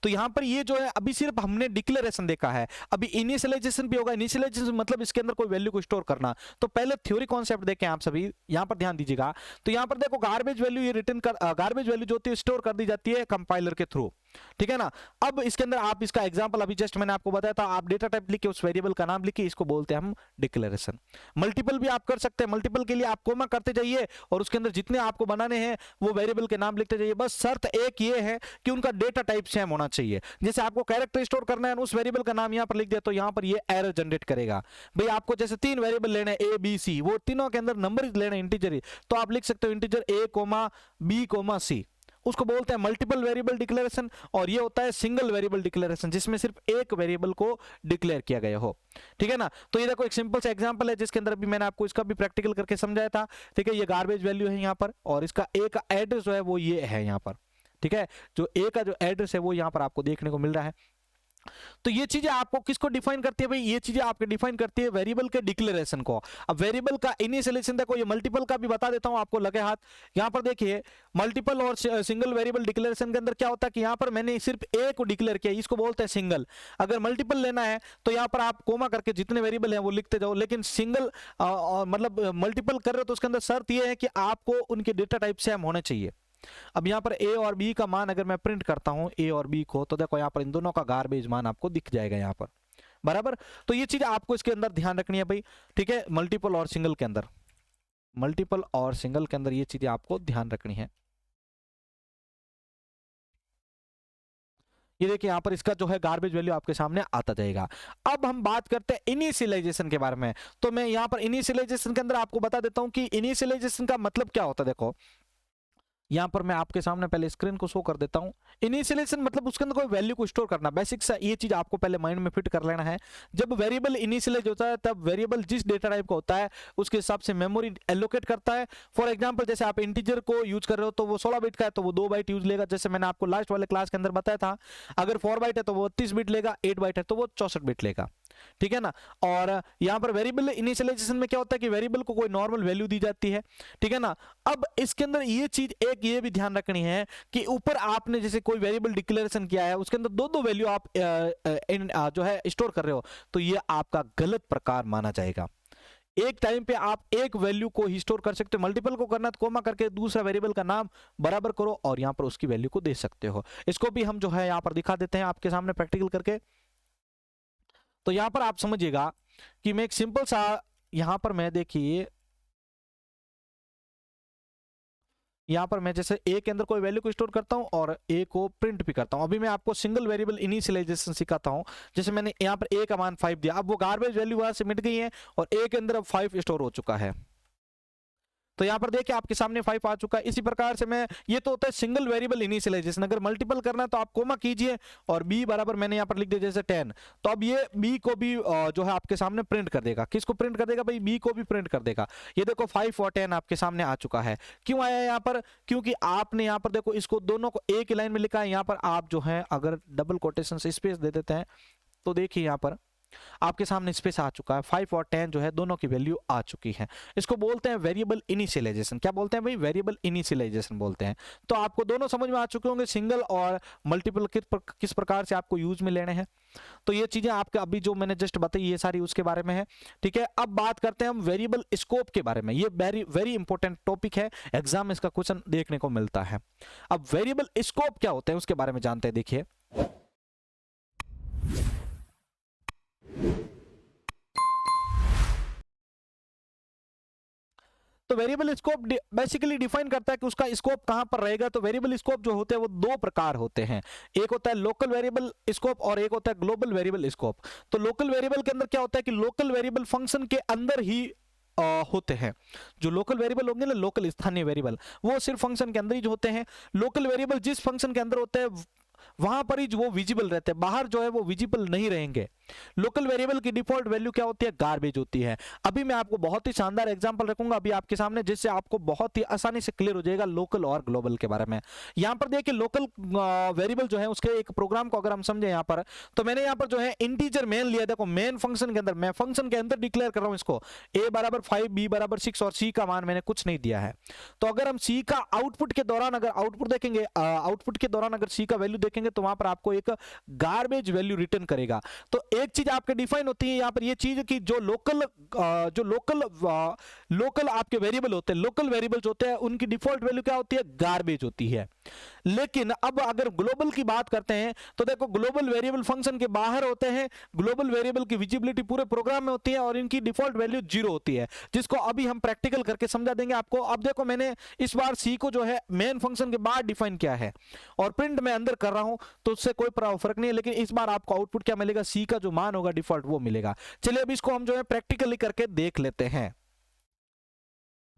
तो यहां पर ये जो है अभी सिर्फ हमने डिक्लेरेशन देखा है, अभी इनिशियलाइजेशन भी होगा। इनिशियलाइजेशन मतलब इसके अंदर कोई वैल्यू को स्टोर करना। तो पहले थ्योरी कॉन्सेप्ट देखें आप सभी, यहां पर ध्यान दीजिएगा। तो यहां पर देखो गार्बेज वैल्यू ये रिटर्न कर, गार्बेज वैल्यू जो होती है स्टोर कर दी जाती है कंपाइलर के थ्रू, ठीक है ना। अब इसके अंदर आप इसका एग्जांपल अभी जस्ट मैंने आपको बताया था, आप डेटा टाइप लिख के उस वेरिएबल का नाम लिखिए, इसको बोलते हैं हम डिक्लेरेशन। मल्टीपल भी आप कर सकते हैं, मल्टीपल के लिए आप कोमा करते जाइए और उसके अंदर जितने आपको बनाने हैं वो वेरिएबल के नाम लिखते जाइए। बस शर्त एक ये है कि उनका डेटा टाइप सेम होना चाहिए। जैसे आपको कैरेक्टर स्टोर करना है, उस वेरिएबल का नाम यहां पर लिख दिया तो यहां पर ये एरर जनरेट करेगा। भाई आपको जैसे 3 वेरिएबल लेने हैं A B C, वो तीनों के अंदर नंबर लेने इंटीजर, तो आप लिख सकते हो इंटीजर A, B, C, उसको बोलते हैं मल्टीपल वेरिएबल डिक्लेरेशन। और ये होता है सिंगल वेरिएबल डिक्लेरेशन, जिसमें सिर्फ एक वेरिएबल को डिक्लेयर किया गया हो, ठीक है ना। तो ये देखो एक सिंपल सा एग्जांपल है जिसके अंदर अभी मैंने आपको इसका भी प्रैक्टिकल करके समझाया था, ठीक है। ये गार्बेज वैल्यू है यहाँ पर, और इसका A का एड्रेस जो है वो ये है यहाँ पर, ठीक है। जो A का जो एड्रेस है वो यहाँ पर आपको देखने को मिल रहा है। तो ये चीजें आपको किसको डिफाइन करती है भाई, ये चीजें आपके डिफाइन करती है वेरिएबल के डिक्लेरेशन को। अब वेरिएबल का इनिशियलाइजेशन देखो, ये मल्टीपल का भी बता देता हूं आपको लगे हाथ। यहां पर देखिए मल्टीपल और सिंगल वेरिएबल डिक्लेरेशन के अंदर क्या होता है कि यहां पर मैंने सिर्फ ए को डिक्लेयर किया, इसको बोलते हैं सिंगल। अगर मल्टीपल लेना है तो यहां पर आप कोमा करके जितने वेरिएबल हैं वो लिखते जाओ, लेकिन सिंगल मतलब मल्टीपल कर रहे हो तो उसके अंदर शर्त यह है कि आपको उनके डेटा टाइप सेम होने चाहिए। अब यहां पर A और B का मान अगर मैं प्रिंट करता हूं A और B को, तो देखो यहां पर इन दोनों का गार्बेज मान आपको दिख जाएगा यहां पर, बराबर। तो ये चीज आपको इसके अंदर ध्यान रखनी है भाई, ठीक है। मल्टीपल और सिंगल के अंदर, मल्टीपल और सिंगल के अंदर ये चीजें आपको ध्यान रखनी है। ये देखिए यहां पर इसका जो है गार्बेज वैल्यू आपके सामने आता जाएगा। अब हम बात करते हैं इनिशियलाइजेशन के बारे में। तो मैं यहां पर इनिशियलाइजेशन के अंदर आपको बता देता हूं कि इनिशियलाइजेशन का मतलब क्या होता है। देखो यहां पर मैं आपके सामने पहले स्क्रीन को शो कर देता हूं। इनिशियलाइजेशन मतलब उसके अंदर कोई वैल्यू को स्टोर करना, बेसिक सा ये चीज आपको पहले माइंड में फिट कर लेना है। जब वेरिएबल इनिशियलाइज होता है तब वेरिएबल जिस डेटा टाइप का होता है उसके हिसाब से मेमोरी एलोकेट करता है। फॉर एग्जांपल जैसे आप इंटीजर को यूज कर रहे हो तो वो 16 बिट का है तो वो 2 बाइट यूज लेगा, जैसे मैंने आपको लास्ट वाले क्लास के अंदर बताया था। अगर 4 बाइट है तो वो 32 बिट लेगा, 8 बाइट है तो वो 64 बिट लेगा, ठीक है ना। और यहां पर वेरिएबल इनिशियलाइजेशन में क्या होता है कि वेरिएबल को कोई नॉर्मल वैल्यू दी जाती है, ठीक है ना। अब इसके अंदर ये चीज एक ये भी ध्यान रखनी है कि ऊपर आपने जैसे कोई वेरिएबल डिक्लेरेशन किया है उसके अंदर दो वैल्यू आप जो है स्टोर कर रहे हो, तो ये आपका गलत प्रकार माना जाएगा। एक टाइम पे आप एक वैल्यू को ही स्टोर कर सकते हो। मल्टीपल को करना तो कोमा करके दूसरा वेरिएबल का नाम बराबर करो और यहां पर उसकी वैल्यू को दे सकते हो। इसको भी हम जो है यहां पर दिखा देते हैं आपके सामने प्रैक्टिकल करके। तो यहां पर आप समझिएगा कि मैं एक सिंपल सा यहां पर मैं देखिए यहां पर मैं जैसे ए के अंदर कोई वैल्यू को स्टोर करता हूं और ए को प्रिंट भी करता हूं। अभी मैं आपको सिंगल वेरिएबल इनिशियलाइजेशन सिखाता हूं। जैसे मैंने यहां पर ए का मान 5 दिया, अब वो गार्बेज वैल्यू वहां से मिट गई है और ए के अंदर अब 5 स्टोर हो चुका है। तो यहां पर देखिए आपके सामने 5 आ चुका है। इसी प्रकार से मैं, ये तो होता है सिंगल वेरिएबल इनिशियलाइजेशन। अगर मल्टीपल करना है तो आप कोमा कीजिए और बी बराबर मैंने यहां पर लिख दिया जैसे 10, तो अब ये बी को भी जो है आपके सामने प्रिंट कर देगा। किसको प्रिंट कर देगा भाई? बी को भी प्रिंट कर देगा। ये देखो 5 और 10 आपके सामने आ चुका है। क्यों आया यहाँ पर? क्योंकि आपने यहाँ पर देखो इसको दोनों को एक ही लाइन में लिखा है। यहाँ पर आप जो है अगर डबल कोटेशन से स्पेस दे देते हैं तो देखिए यहाँ पर आपके सामने स्पेस आ चुका है। 5 और 10 जो है दोनों की वैल्यू आ चुकी है। इसको बोलते हैं वेरिएबल इनिशियलाइजेशन। क्या बोलते हैं भाई? वेरिएबल इनिशियलाइजेशन बोलते हैं। तो आपको दोनों समझ में आ चुके होंगे, सिंगल और मल्टीपल किस प्रकार से आपको यूज में लेने हैं। तो ये चीजें आपके अभी जो मैंने जस्ट बताई ये सारी उसके बारे में है। ठीक है, अब बात करते हैं हम वेरिएबल स्कोप के बारे में। ये वेरी इंपॉर्टेंट टॉपिक है, एग्जाम में इसका क्वेश्चन देखने को मिलता है। अब वेरिएबल स्कोप क्या होते हैं उसके बारे में जानते हैं। देखिए तो वेरिएबल स्कोप बेसिकली डिफाइन करता है कि उसका स्कोप कहां पर रहेगा। तो वेरिएबल स्कोप जो होते हैं वो दो प्रकार होते हैं। एक होता है लोकल वेरिएबल स्कोप और एक होता है ग्लोबल वेरिएबल स्कोप। तो लोकल वेरिएबल के अंदर क्या होता है कि लोकल वेरिएबल फंक्शन के अंदर ही होते हैं। जो लोकल वेरिएबल होंगे ना, लोकल स्थानीय वेरिएबल, वो सिर्फ फंक्शन के अंदर ही जो होते हैं। लोकल वेरिएबल जिस फंक्शन के अंदर होते हैं वहां पर ही जो वो विजिबल रहते हैं, बाहर जो है वो विजिबल नहीं रहेंगे। लोकल वेरिएबल की डिफॉल्ट वैल्यू क्या होती है? गार्बेज होती है। अभी मैं आपको बहुत ही शानदार एग्जांपल रखूंगा अभी आपके सामने, जिससे आपको बहुत ही आसानी से क्लियर हो जाएगा लोकल और ग्लोबल के बारे में। यहां पर देखिए लोकल वेरिएबल जो है उसके एक प्रोग्राम को अगर हम समझे यहां पर, तो मैंने यहां पर जो है इंटीजर मेन लिया। देखो मेन फंक्शन के अंदर, मैं फंक्शन के अंदर डिक्लेयर कर रहा हूं इसको, a बराबर 5, b बराबर 6 और c का मान मैंने कुछ नहीं दिया है। तो अगर हम c का आउटपुट के दौरान अगर आउटपुट देखेंगे, आउटपुट के दौरान अगर c का वैल्यू देखेंगे तो वहां पर आपको एक गार्बेज वैल्यू रिटर्न करेगा। तो एक चीज आपके डिफाइन होती है यहां पर ये चीज कि जो लोकल आपके वेरिएबल होते हैं, लोकल वेरिएबल्स होते हैं, उनकी डिफॉल्ट वैल्यू क्या होती है? गार्बेज होती है। लेकिन अब अगर ग्लोबल की बात करते हैं तो देखो ग्लोबल वेरिएबल फंक्शन के बाहर होते हैं। ग्लोबल वेरिएबल की विजिबिलिटी पूरे प्रोग्राम में होती है और इनकी डिफॉल्ट वैल्यू 0 होती है, जिसको अभी हम प्रैक्टिकल करके समझा देंगे आपको। अब देखो मैंने इस बार सी को जो है मेन फंक्शन के बाहर डिफाइन किया है और प्रिंट मैं अंदर कर रहा हूं, तो उससे कोई फर्क नहीं है। लेकिन इस बार आपको आउटपुट क्या मिलेगा? सी का जो मान होगा डिफॉल्ट वो मिलेगा। चलिए अब इसको हम जो है प्रैक्टिकली करके देख लेते हैं।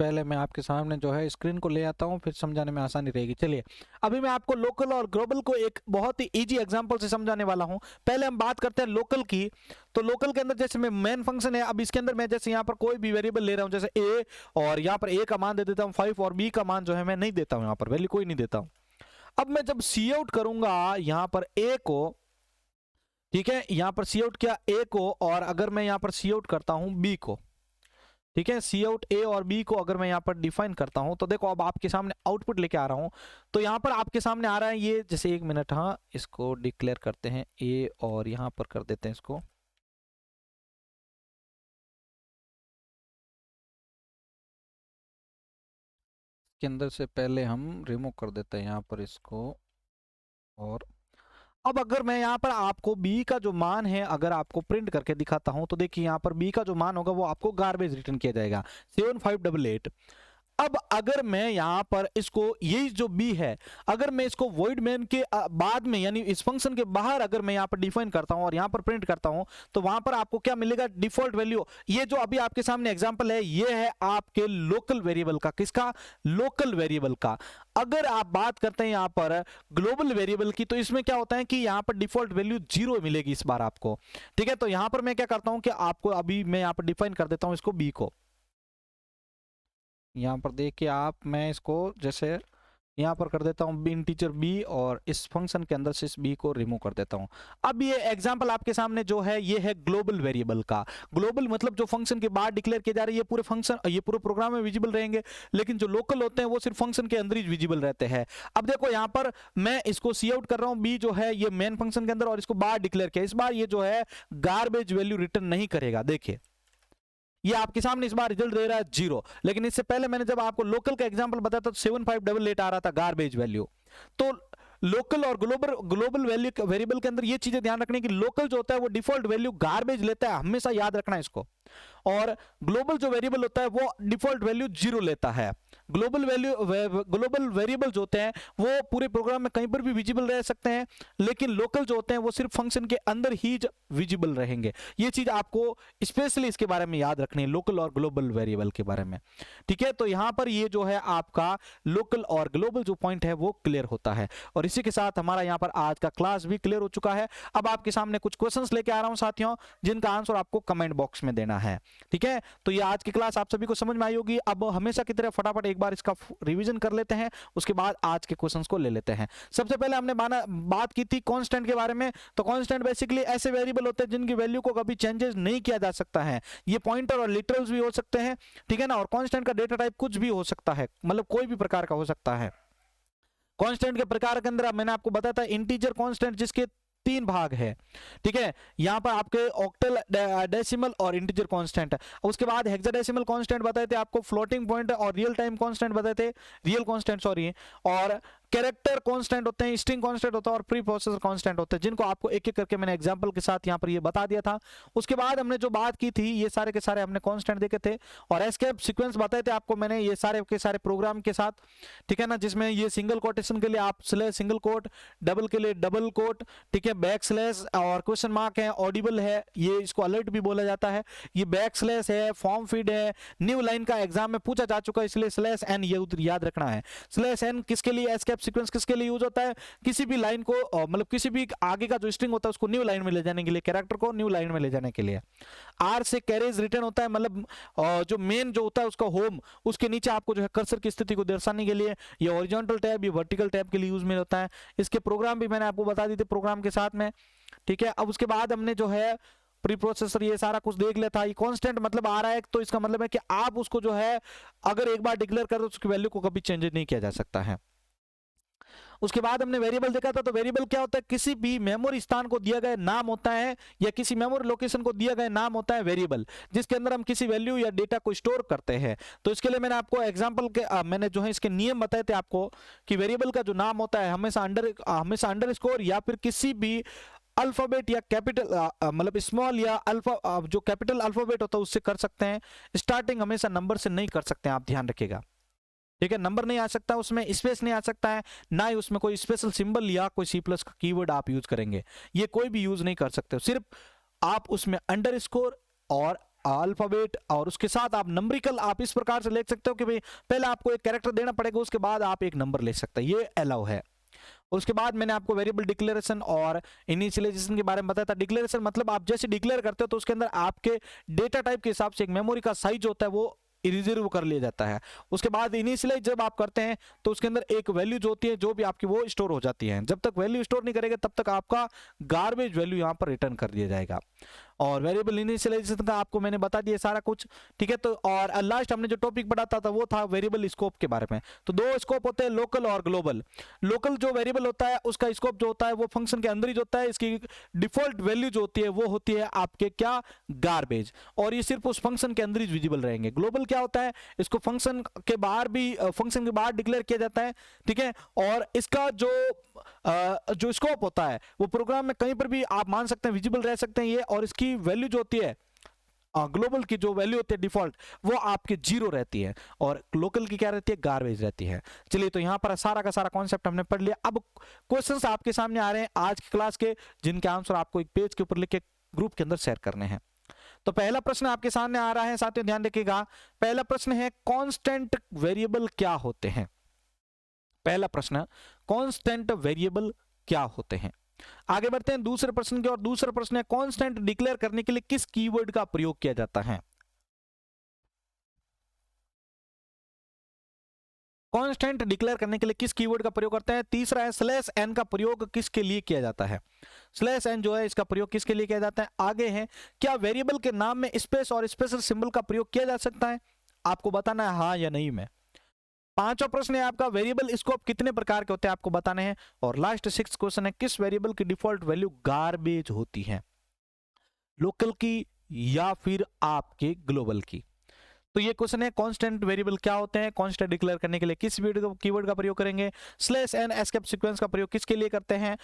पहले मैं आपके सामने जो है स्क्रीन को ले आता हूं, फिर समझाने में आसानी रहेगी। चलिए अभी मैं आपको लोकल और ग्लोबल को एक बहुत ही इजी एग्जांपल से समझाने वाला हूं। पहले हम बात करते हैं लोकल की। तो लोकल के अंदर जैसे मैं मेन फंक्शन है, अब इसके अंदर मैं जैसे यहां पर कोई भी वेरिएबल ले रहा हूं, जैसे ए, और यहां पर ए का मान दे देता हूं 5 और बी का मान जो है मैं नहीं देता हूं, यहां पर वैल्यू कोई नहीं देता हूं। अब मैं जब सी आउट करूंगा यहां पर ए को, ठीक है, यहां पर सी आउट किया ए को, और अगर मैं यहां पर सी आउट करता हूं बी को, ठीक है, सी आउट ए और बी को अगर मैं यहां पर डिफाइन करता हूं, तो देखो अब आपके सामने आउटपुट लेके आ रहा हूं। तो यहां पर आपके सामने आ रहा है ये, जैसे एक मिनट, हाँ इसको डिक्लेयर करते हैं ए और यहां पर कर देते हैं इसको, के अंदर से पहले हम रिमूव कर देते हैं यहां पर इसको। और अब अगर मैं यहाँ पर आपको b का जो मान है अगर आपको प्रिंट करके दिखाता हूं, तो देखिए यहाँ पर b का जो मान होगा वो आपको गार्बेज रिटर्न किया जाएगा 7588। अब अगर मैं यहां पर इसको, ये जो b है, अगर मैं इसको वॉइड मेन के बाद में यानी इस फंक्शन के बाहर अगर मैं यहां पर डिफाइन करता हूं और यहां पर प्रिंट करता हूं, तो वहां पर आपको क्या मिलेगा? Default value. ये जो अभी आपके सामने एग्जांपल है ये है आपके लोकल वेरिएबल का। किसका? लोकल वेरिएबल का। अगर आप बात करते हैं यहां पर ग्लोबल वेरिएबल की, तो इसमें क्या होता है कि यहां पर डिफॉल्ट वैल्यू 0 मिलेगी इस बार आपको। ठीक है, तो यहां पर मैं क्या करता हूं कि आपको अभी मैं यहां पर डिफाइन कर देता हूं इसको b को। यहाँ पर देखिए आप, मैं इसको जैसे यहाँ पर कर देता हूँ इंटीजर b और इस फंक्शन के अंदर से इस b को रिमूव कर देता हूँ। अब ये एग्जांपल आपके सामने जो है ये है ग्लोबल वेरिएबल का। ग्लोबल मतलब जो फंक्शन के बाद डिक्लेयर किए जा रहे हैं, ये पूरे फंक्शन, ये पूरे प्रोग्राम में विजिबल रहेंगे, लेकिन जो लोकल होते हैं वो सिर्फ फंक्शन के अंदर ही विजिबल रहते हैं। अब देखो यहाँ पर मैं इसको सी आउट कर रहा हूँ b जो है ये मेन फंक्शन के अंदर, और इसको बाहर डिक्लेयर किया। इस बार ये जो है गार्बेज वैल्यू रिटर्न नहीं करेगा। देखिए ये आपके सामने इस बार रिजल्ट दे रहा है 0। लेकिन इससे पहले मैंने जब आपको लोकल का एग्जांपल बताया था तो 7588 आ रहा था गार्बेज वैल्यू। तो लोकल और ग्लोबल वैल्यू वेरिएबल के अंदर ये चीजें ध्यान रखनी कि लोकल जो होता है वो डिफॉल्ट वैल्यू गार्बेज लेता है, हमेशा याद रखना है इसको। और ग्लोबल जो वेरिएबल होता है वो डिफॉल्ट वैल्यू 0 लेता है। ग्लोबल वेरिएबल जो होते हैं वो पूरे प्रोग्राम में कहीं पर भी विजिबल रह सकते हैं, लेकिन लोकल जो होते हैं वो सिर्फ फंक्शन के अंदर ही विजिबल रहेंगे। ये चीज आपको स्पेशली इसके बारे में याद रखनी है, लोकल और ग्लोबल वेरिएबल के बारे में। ठीक है, तो यहां पर ये जो है आपका लोकल और ग्लोबल जो पॉइंट है वो क्लियर होता है। और इसी के साथ हमारा यहाँ पर आज का क्लास भी क्लियर हो चुका है। अब आपके सामने कुछ क्वेश्चंस लेके आ रहा हूं साथियों, जिनका आंसर आपको कमेंट बॉक्स में देना है। ठीक है, तो ये आज की क्लास आप सभी को समझ में आई होगी। अब हमेशा की तरह फटाफट एक बार इसका रिवीजन कर लेते हैं, उसके बाद आज के क्वेश्चंस को ले लेते हैं। सबसे पहले हमने बात की थी कांस्टेंट के बारे में। तो कांस्टेंट बेसिकली ऐसे वेरिएबल होते हैं जिनकी वैल्यू को कभी चेंजेस नहीं किया जा सकता है। ये पॉइंटर और लिटरल्स भी हो सकते हैं, ठीक है ना। और कांस्टेंट का डेटा टाइप कुछ भी हो सकता है, मतलब कोई भी प्रकार का हो सकता है। कांस्टेंट के प्रकार के अंदर मैंने आपको बताया था इंटीजर कांस्टेंट जिसके 3 भाग है। ठीक है, यहां पर आपके ऑक्टल, डेसिमल और इंटीजर कांस्टेंट है। उसके बाद हेक्साडेसिमल कांस्टेंट बताए थे आपको, फ्लोटिंग पॉइंट और रियल टाइम कांस्टेंट बताए थे, रियल कांस्टेंट सॉरी, और कैरेक्टर कांस्टेंट होते हैं, स्ट्रिंग कांस्टेंट होता है और प्री प्रोसेसर कांस्टेंट होते हैं, जिनको आपको एक एक करके मैंने एग्जांपल के साथ यहां पर ये बता दिया था। उसके बाद हमने जो बात की थी ये सारे के सारे हमने कांस्टेंट देखे थे और एस्केप सीक्वेंस बताए थे आपको मैंने ये सारे के सारे प्रोग्राम के साथ। ठीक है ना, जिसमें ये सिंगल कोटेशन के लिए आप स्लैश सिंगल कोट, डबल के लिए डबल कोट, ठीक है, बैक स्लैश और क्वेश्चन मार्क है, ऑडिबल है, ये इसको अलर्ट भी बोला जाता है, ये बैक स्लैश है, फॉर्म फीड है, न्यू लाइन का एग्जाम में पूछा जा चुका है इसलिए स्लैश एन ये याद रखना है। स्लैश एन किसके लिए, एस्केप सीक्वेंस किसके लिए यूज होता है, किसी भी लाइन को मतलब किसी भी आगे का जो स्ट्रिंग होता है उसको न्यू लाइन में ले जाने के लिए, कैरेक्टर को न्यू लाइन में ले जाने के लिए। आर से कैरेज रिटर्न होता है, मतलब जो मेन जो होता है उसका होम, उसके नीचे आपको जो है कर्सर की स्थिति को दर्शाने के लिए। ये हॉरिजॉन्टल टैब, ये वर्टिकल टैब के लिए यूज में होता है। इसके प्रोग्राम भी मैंने आपको बता दिए थे प्रोग्राम के साथ में। ठीक है, अब उसके बाद हमने जो है प्री प्रोसेसर ये सारा कुछ देख लिया था। ये कांस्टेंट मतलब आ रहा है तो इसका मतलब है कि आप उसको जो है अगर एक बार डिक्लेयर कर दो उसकी वैल्यू को कभी चेंज नहीं किया जा सकता है। उसके बाद हमने वेरिएबल देखा था। तो वेरिएबल क्या होता है, किसी भी मेमोरी स्थान को दिया गया नाम होता है या किसी मेमोरी लोकेशन को दिया गया नाम होता है वेरिएबल, जिसके अंदर हम किसी वैल्यू या डेटा को स्टोर करते हैं। तो इसके लिए मैंने आपको एग्जांपल के मैंने जो है इसके नियम बताए थे आपको कि वेरिएबल का जो नाम होता है हमेशा अंडरस्कोर या फिर किसी भी अल्फाबेट या कैपिटल मतलब स्मॉल या अल्फा जो कैपिटल अल्फाबेट होता है उससे कर सकते हैं। स्टार्टिंग हमेशा नंबर से नहीं कर सकते हैं, आप ध्यान रखिएगा। ठीक है, नंबर नहीं आ सकता, उसमें स्पेस नहीं आ सकता है, ना ही उसमें कोई स्पेशल सिंबल या कोई सी प्लस का कीवर्ड आप यूज करेंगे, ये कोई भी यूज नहीं कर सकते। सिर्फ आप उसमें अंडरस्कोर और अल्फाबेट और उसके साथ आप नंबरिकल आप इस प्रकार से लिख सकते हो कि भाई पहले आपको एक कैरेक्टर देना पड़ेगा, उसके बाद आप एक नंबर ले सकते हैं, ये अलाउ है। उसके बाद मैंने आपको वेरिएबल डिक्लेरेशन और इनिशियलाइजेशन के बारे में बताया था। डिक्लेरेशन मतलब आप जैसे डिक्लेयर करते हो तो उसके अंदर आपके डेटा टाइप के हिसाब से एक मेमोरी का साइज होता है वो रिजर्व कर लिया जाता है। उसके बाद इनिशियलाइज जब आप करते हैं तो उसके अंदर एक वैल्यू जो होती है जो भी आपकी वो स्टोर हो जाती है। जब तक वैल्यू स्टोर नहीं करेगा तब तक आपका गार्बेज वैल्यू यहां पर रिटर्न कर दिया जाएगा। और वेरिएबल इनिशियलाइजेशन का आपको मैंने बता दिया सारा कुछ। ठीक है, तो और लास्ट हमने जो टॉपिक पढ़ाता था वो था वेरिएबल स्कोप के बारे में। तो 2 स्कोप होते हैं, लोकल और ग्लोबल। लोकल जो वेरिएबल होता है उसका स्कोप जो होता है वो फंक्शन के अंदर ही जो होता है, इसकी डिफॉल्ट वैल्यू जो होती है वो होती है आपके क्या, गार्बेज, और ये सिर्फ उस फंक्शन के अंदर ही विजिबल रहेंगे। ग्लोबल क्या होता है, इसको फंक्शन के बाहर डिक्लेयर किया जाता है। ठीक है, और इसका जो स्कोप होता है वो प्रोग्राम में कहीं पर भी आप मान सकते हैं विजिबल रह सकते हैं ये, और इसकी वैल्यू जो होती है ग्लोबल की जो वैल्यू होती है डिफॉल्ट वो आपके 0 रहती है और लोकल की क्या रहती है, गार्बेज रहती है। चलिए, तो यहां पर सारा का सारा कॉन्सेप्ट हमने पढ़ लिया। अब क्वेश्चंस आपके सामने आ रहे हैं आज की क्लास के, जिनके आंसर आपको एक पेज के ऊपर लिख के ग्रुप के अंदर शेयर करने हैं। तो पहला प्रश्न आपके सामने आ रहा है साथियों, ध्यान रखिएगा। पहला प्रश्न है कांस्टेंट वेरिएबल क्या होते हैं। पहला प्रश्न, कांस्टेंट वेरिएबल क्या होते हैं। आगे बढ़ते हैं दूसरे प्रश्न की ओर। दूसरा प्रश्न है कांस्टेंट डिक्लेयर करने के लिए किस कीवर्ड का प्रयोग किया जाता है। कांस्टेंट डिक्लेयर करने के लिए किस कीवर्ड का प्रयोग करते हैं। तीसरा है स्लैश एन का प्रयोग किसके लिए किया जाता है। स्लैश एन जो है इसका प्रयोग किसके लिए किया जाता है। आगे है क्या वेरिएबल के नाम में स्पेस और स्पेशल सिंबल का प्रयोग किया जा सकता है, आपको बताना है हाँ या नहीं में। पांचवा प्रश्न है आपका वेरिएबल स्कोप कितने प्रकार के होते हैं, आपको बताने हैं। और लास्ट 6 क्वेश्चन है किस वेरिएबल की डिफॉल्ट वैल्यू गार्बेज होती है। लोकल की, या फिर आपके ग्लोबल की। तो ये क्वेश्चन है कांस्टेंट वेरिएबल क्या होते हैं, कांस्टेंट डिक्लेयर करने के लिए किस कीवर्ड का प्रयोग करेंगे, स्लैश एन एस्केप सीक्वेंस का प्रयोग किसके लिए करते हैं,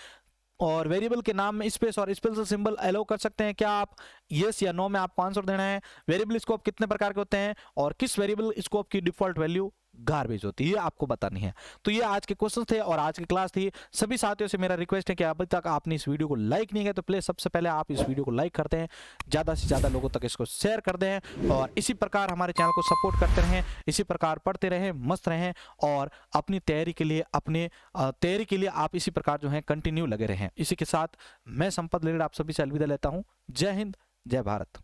और वेरिएबल के नाम में स्पेस और स्पेशल सिंबल अलाउ कर सकते हैं क्या आप, यस या नो में आपको आंसर देना है। वेरिएबल स्कोप कितने प्रकार के होते हैं और किस वेरिएबल स्कोप की डिफॉल्ट वैल्यू गार्बेज होती है, ये आपको बतानी है। तो ये आज के क्वेश्चन थे और आज की क्लास थी। सभी साथियों से मेरा रिक्वेस्ट है कि अभी तक आपने इस वीडियो को लाइक नहीं किया तो प्लीज सबसे पहले आप इस वीडियो को लाइक करते हैं, ज़्यादा से ज़्यादा लोगों तक इसको शेयर कर दें और इसी प्रकार हमारे चैनल को सपोर्ट करते रहें, इसी प्रकार पढ़ते रहें, मस्त रहें और अपनी तैयारी के लिए आप इसी प्रकार जो है कंटिन्यू लगे रहें। इसी के साथ मैं संपत लेकर आप सभी से अलविदा लेता हूँ। जय हिंद, जय भारत।